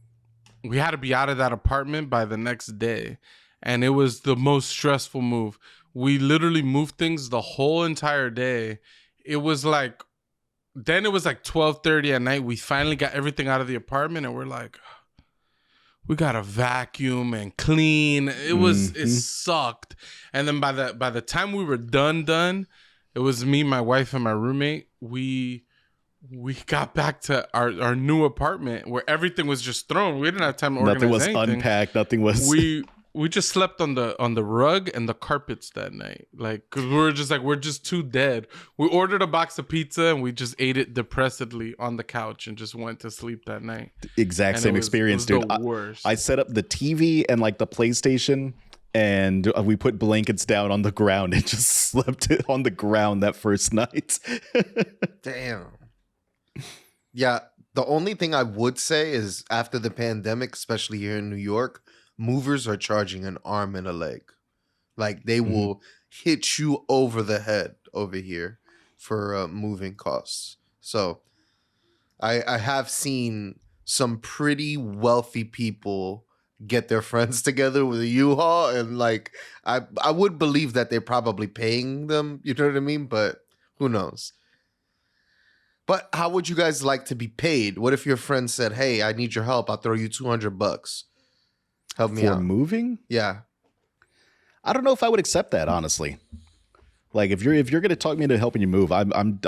we had to be out of that apartment by the next day. And it was the most stressful move. We literally moved things the whole entire day. It was like 12:30 at night. We finally got everything out of the apartment and we're like, we gotta vacuum and clean. It sucked. And then by the time we were done, it was me, my wife, and my roommate. We got back to our new apartment where everything was just thrown. We didn't have time to organize anything. Nothing was unpacked. Nothing was. We just slept on the rug and the carpets that night, like, because we're just too dead. We ordered a box of pizza and we just ate it depressedly on the couch and just went to sleep that night. Exact same experience, dude. I set up the TV and like the PlayStation, and we put blankets down on the ground and just slept on the ground that first night. Damn. Yeah, the only thing I would say is after the pandemic, especially here in New York, movers are charging an arm and a leg. Like they will hit you over the head over here for moving costs. So I have seen some pretty wealthy people get their friends together with a U-Haul, and like I would believe that they're probably paying them, you know what I mean? But who knows? But how would you guys like to be paid? What if your friend said, "Hey, I need your help. I'll throw you $200. Help me out." For moving? Yeah. I don't know if I would accept that, honestly. Like if you're gonna talk me into helping you move, I'm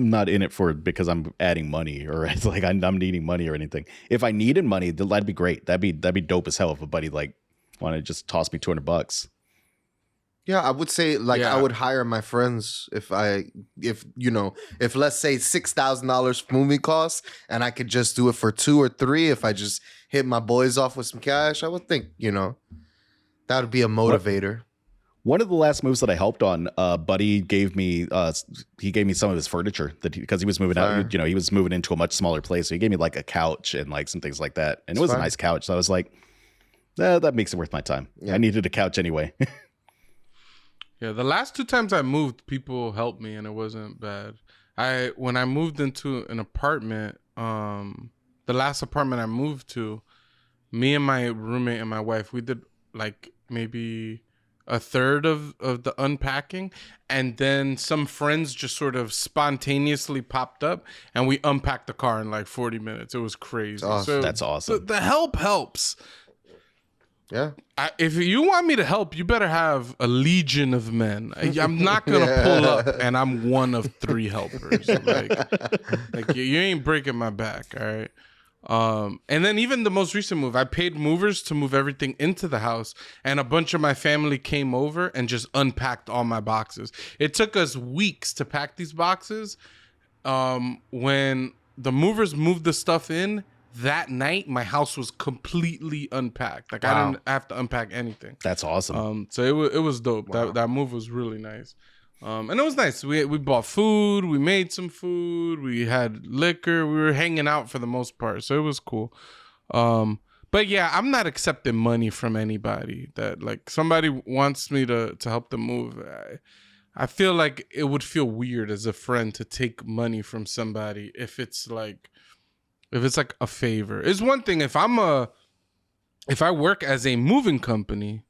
not in it for it because I'm adding money or like I'm needing money or anything. If I needed money, that'd be great. That'd be dope as hell if a buddy like wanted to just toss me $200. Yeah, I would say like I would hire my friends if let's say $6,000 moving costs and I could just do it for 2 or 3. If I just hit my boys off with some cash, I would think, that would be a motivator. One of the last moves that I helped on, buddy gave me some of his furniture because he was moving out. He was moving into a much smaller place, so he gave me like a couch and like some things like that. And it was a nice couch, so I was like, that makes it worth my time. Yeah. I needed a couch anyway. Yeah, the last 2 times I moved, people helped me and it wasn't bad. When I moved into an apartment, the last apartment I moved to, me and my roommate and my wife, we did like maybe a third of the unpacking, and then some friends just sort of spontaneously popped up and we unpacked the car in like 40 minutes. It was crazy. Awesome. So that's awesome. The help helps. Yeah. If you want me to help, you better have a legion of men. I'm not gonna pull up and I'm one of 3 helpers. Like you ain't breaking my back, all right? And then even the most recent move, I paid movers to move everything into the house, and a bunch of my family came over and just unpacked all my boxes. It took us weeks to pack these boxes. When the movers moved the stuff in, that night, my house was completely unpacked. Like I didn't have to unpack anything. That's awesome. So it was dope. Wow. That move was really nice. And it was nice. We bought food. We made some food. We had liquor. We were hanging out for the most part. So it was cool. But yeah, I'm not accepting money from anybody. That like somebody wants me to help them move. I feel like it would feel weird as a friend to take money from somebody if it's like a favor. It's one thing if I work as a moving company,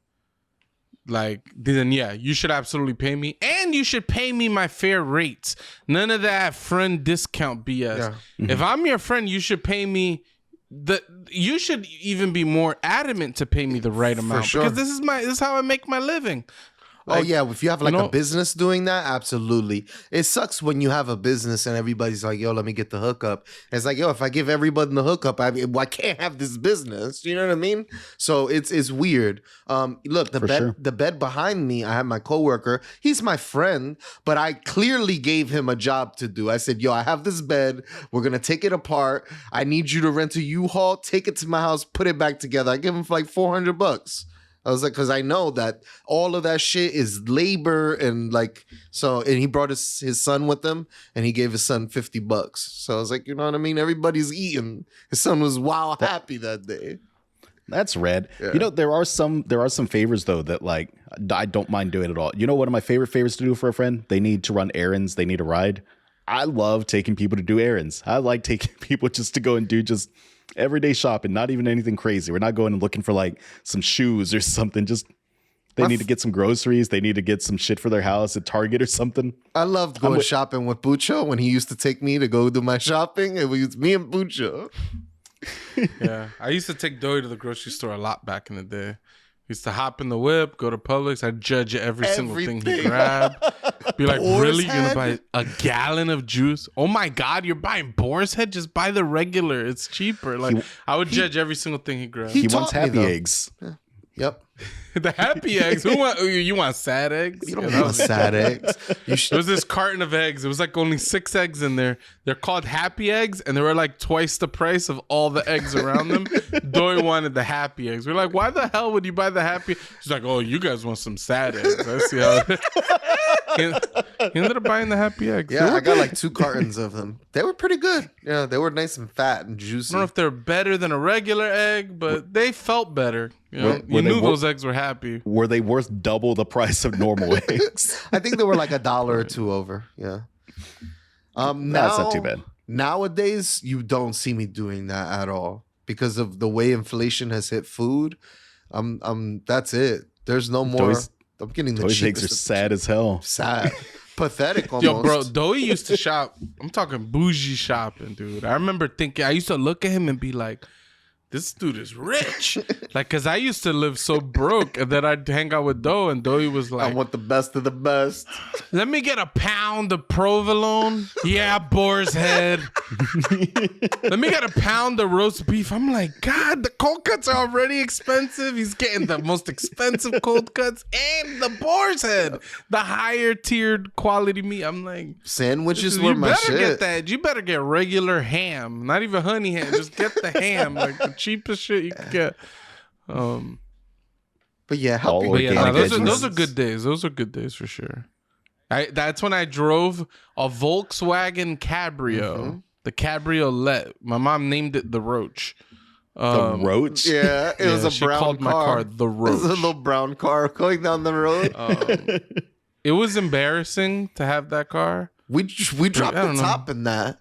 like then yeah, you should absolutely pay me, and you should pay me my fair rates. None of that friend discount BS. Yeah. Mm-hmm. If I'm your friend, you should pay me you should even be more adamant to pay me the right amount, because this is how I make my living. Like, oh yeah, if you have like a business doing that, absolutely. It sucks when you have a business and everybody's like, "Yo, let me get the hookup." And it's like, "Yo, if I give everybody the hookup, I can't have this business." You know what I mean? So it's weird. Look, the bed behind me, I have my coworker. He's my friend, but I clearly gave him a job to do. I said, "Yo, I have this bed. We're gonna take it apart. I need you to rent a U-Haul, take it to my house, put it back together." I give him for like $400. I was like, because I know that all of that shit is labor and like, so, and he brought his son with him and he gave his son $50. So I was like, you know what I mean? Everybody's eating. His son was happy that day. That's rad. Yeah. There are some favors though that like I don't mind doing at all. One of my favorite favors to do for a friend, they need to run errands, they need a ride. I love taking people to do errands. I like taking people just to go and do just everyday shopping, not even anything crazy. We're not going and looking for like some shoes or something. Just they need to get some groceries. They need to get some shit for their house at Target or something. I loved going shopping with Bucho when he used to take me to go do my shopping. It was me and Bucho. Yeah, I used to take Dory to the grocery store a lot back in the day. Used to hop in the whip, go to Publix. I'd judge every single thing he grabbed. Be like, really? You're going to buy a gallon of juice? Oh my God, you're buying Boar's Head? Just buy the regular. It's cheaper. Like, I would judge every single thing he grabbed. He wants happy eggs. Yeah. Yep. The happy eggs. You want sad eggs? You don't want sad eggs. There was this carton of eggs. It was like only 6 eggs in there. They're called happy eggs, and they were like twice the price of all the eggs around them. Doy wanted the happy eggs. We're like, why the hell would you buy the happy? She's like, oh, you guys want some sad eggs. I see how he ended up buying the happy eggs. Yeah, I got like 2 cartons of them. They were pretty good. Yeah, they were nice and fat and juicy. I don't know if they're better than a regular egg, but they felt better. You know, you knew those eggs were happy. Were they worth double the price of normal eggs? I think they were like $1 or $2 over. Yeah. That's not too bad. Nowadays, you don't see me doing that at all because of the way inflation has hit food. That's it. There's no more. I'm getting the Those cheapest. eggs are sad as hell. Sad. Pathetic almost. Yo, bro, Doey used to shop. I'm talking bougie shopping, dude. I remember thinking, I used to look at him and be like, this dude is rich. Like, because I used to live so broke, and then I'd hang out with Doe, and Doe was like, I want the best of the best. let me get a pound of provolone. Yeah, Boar's Head. Let me get a pound of roast beef. I'm like, God, the cold cuts are already expensive. He's getting the most expensive cold cuts and the Boar's Head, the higher tiered quality meat. I'm like, Sandwiches were my shit. You better get that. You better get regular ham, not even honey ham. Just get the ham, like the cheapest shit you can get. But yeah, helping. But yeah, those are good days. Those are good days for sure. That's when I drove a Volkswagen Cabrio, the Cabriolet. My mom named it the Roach. The Roach? Yeah, it was a she brown called car. my car the Roach. It was a little brown car going down the road. It was embarrassing to have that car. We dropped the top in that.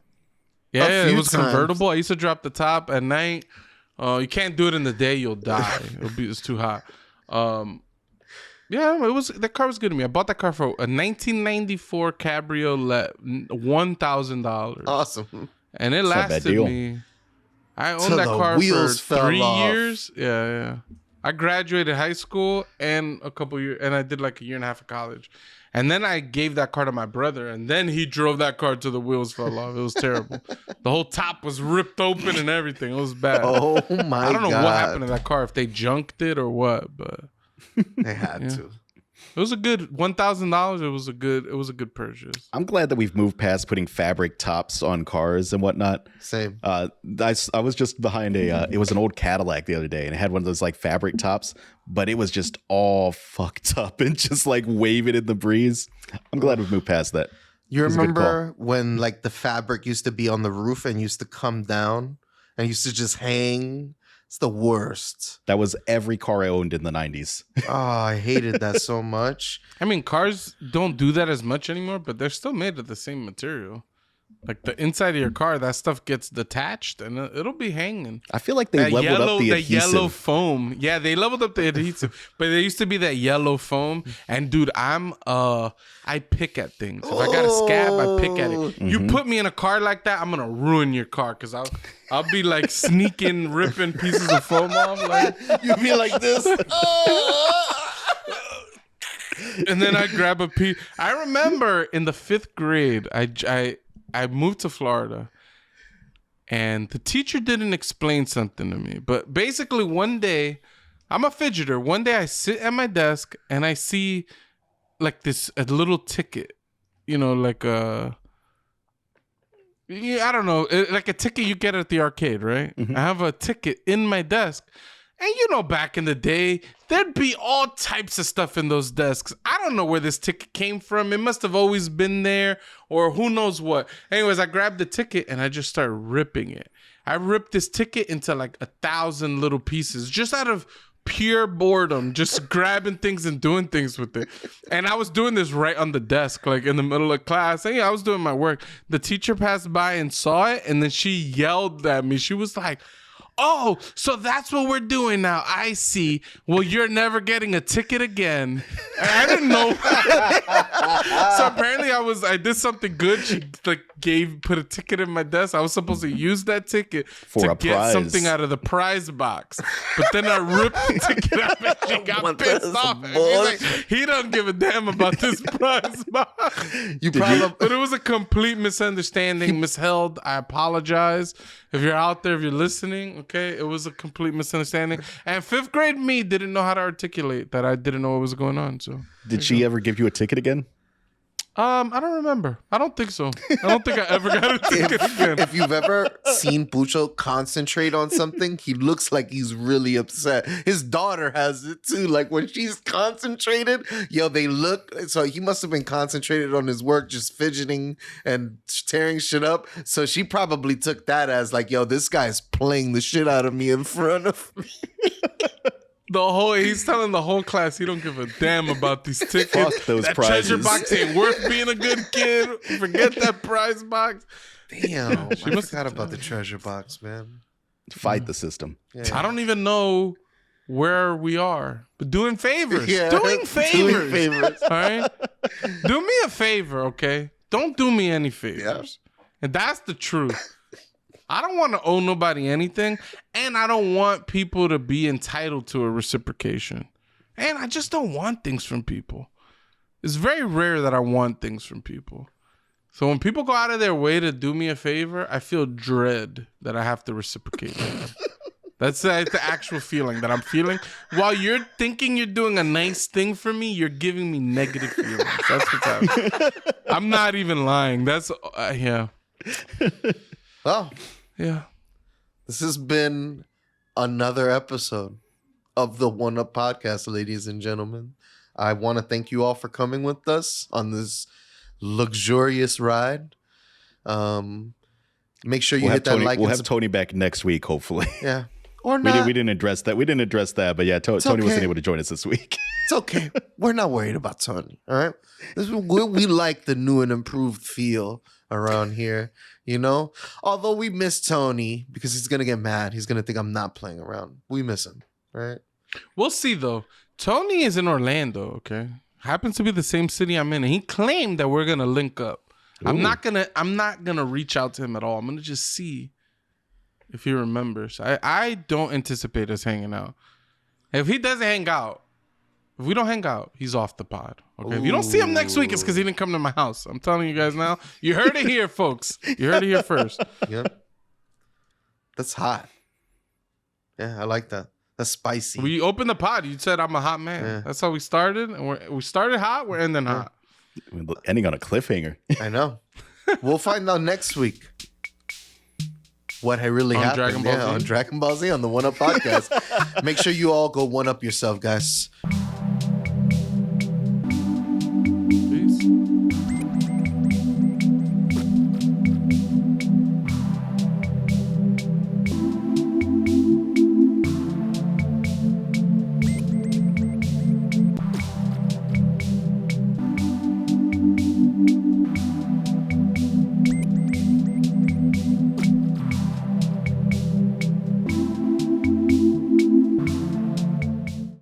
Yeah, it was convertible. I used to drop the top at night. You can't do it in the day; you'll die. It's too hot. Yeah, the car was good to me. I bought that car for a 1994 Cabriolet, $1,000. Awesome, and it lasted me. I owned that car for 3 years. Yeah. I graduated high school and a couple years, and I did like a year and a half of college. And then I gave that car to my brother, and then he drove that car till the wheels fell off. It was terrible. The whole top was ripped open and everything. It was bad. Oh my God. I don't know what happened to that car, if they junked it or what, but they had to. It was a good $1,000. It was a good purchase. I'm glad that we've moved past putting fabric tops on cars and whatnot. Same. I was just behind it was an old Cadillac the other day, and it had one of those like fabric tops, but it was just all fucked up and just like waving in the breeze. I'm glad we've moved past that. You remember when like the fabric used to be on the roof and used to come down and used to just hang? It's the worst. That was every car I owned in the 90s. Oh, I hated that so much. I mean, cars don't do that as much anymore, but they're still made of the same material. Like the inside of your car, that stuff gets detached and it'll be hanging. I feel like they leveled up the adhesive. Yellow foam. Yeah, they leveled up the adhesive, but there used to be that yellow foam. And dude, I pick at things. If I got a scab, I pick at it. Mm-hmm. You put me in a car like that, I'm gonna ruin your car because I'll be like sneaking, ripping pieces of foam off. Like you be like this. And then I grab a piece. I remember in the 5th grade, I moved to Florida, and the teacher didn't explain something to me. But basically, one day, I'm a fidgeter. One day, I sit at my desk and I see like a little ticket, like I don't know, like a ticket you get at the arcade, right? Mm-hmm. I have a ticket in my desk. And back in the day, there'd be all types of stuff in those desks. I don't know where this ticket came from. It must have always been there, or who knows what. Anyways, I grabbed the ticket and I just started ripping it. I ripped this ticket into like 1,000 little pieces just out of pure boredom, just grabbing things and doing things with it. And I was doing this right on the desk, like in the middle of class. And yeah, I was doing my work. The teacher passed by and saw it, and then she yelled at me. She was like, "Oh, so that's what we're doing now. I see. Well, you're never getting a ticket again." And I didn't know. So apparently I did something good. She like put a ticket in my desk. I was supposed to use that ticket to get prize. something out of the prize box. But then I ripped the ticket out and she got pissed off. And she's like, he doesn't give a damn about this prize box. But it was a complete misunderstanding, misheld. I apologize. If you're out there, if you're listening, okay, it was a complete misunderstanding. And 5th grade me didn't know how to articulate that. I didn't know what was going on. So did she ever give you a ticket again? I don't remember. I don't think so. I don't think I ever got a ticket again. If you've ever seen Pucho concentrate on something, he looks like he's really upset. His daughter has it too. Like when she's concentrated, they look. So he must have been concentrated on his work, just fidgeting and tearing shit up. So she probably took that as like, this guy's playing the shit out of me in front of me. He's telling the whole class he don't give a damn about these tickets. Fuck those that prizes. Treasure box ain't worth being a good kid. Forget that prize box. Damn, I forgot about the treasure box, man. Fight the system. Yeah. I don't even know where we are, but doing favors. Yeah. Doing favors. Doing favors. All right? Do me a favor, okay? Don't do me any favors. Yeah. And that's the truth. I don't want to owe nobody anything, and I don't want people to be entitled to a reciprocation. And I just don't want things from people. It's very rare that I want things from people. So when people go out of their way to do me a favor, I feel dread that I have to reciprocate. That's the actual feeling that I'm feeling. While you're thinking you're doing a nice thing for me, you're giving me negative feelings. That's what's happening. I'm not even lying. That's, yeah. Well, yeah. This has been another episode of the One Up Podcast, ladies and gentlemen. I want to thank you all for coming with us on this luxurious ride. Make sure you hit that like. We'll have Tony back next week, hopefully. Yeah. Or not. We didn't address that. We didn't address that, but yeah, Tony wasn't able to join us this week. It's okay. We're not worried about Tony. All right. We like the new and improved feel around here, Although we miss Tony because he's gonna get mad. He's gonna think I'm not playing around. We miss him, right? We'll see though. Tony is in Orlando, okay? Happens to be the same city I'm in, and he claimed that we're gonna link up. Ooh. I'm not gonna reach out to him at all. I'm gonna just see if he remembers. I don't anticipate us hanging out. If he doesn't hang out, if we don't hang out, he's off the pod. Okay. If you don't see him next week, it's because he didn't come to my house. I'm telling you guys now. You heard it here, folks. You heard it here first. Yep. That's hot. Yeah, I like that. That's spicy. We opened the pod. You said I'm a hot man. Yeah. That's how we started. And we started hot. We're ending hot. We're ending on a cliffhanger. I know. We'll find out next week what really happened on Dragon Ball Z, on the One Up Podcast. Make sure you all go one up yourself, guys.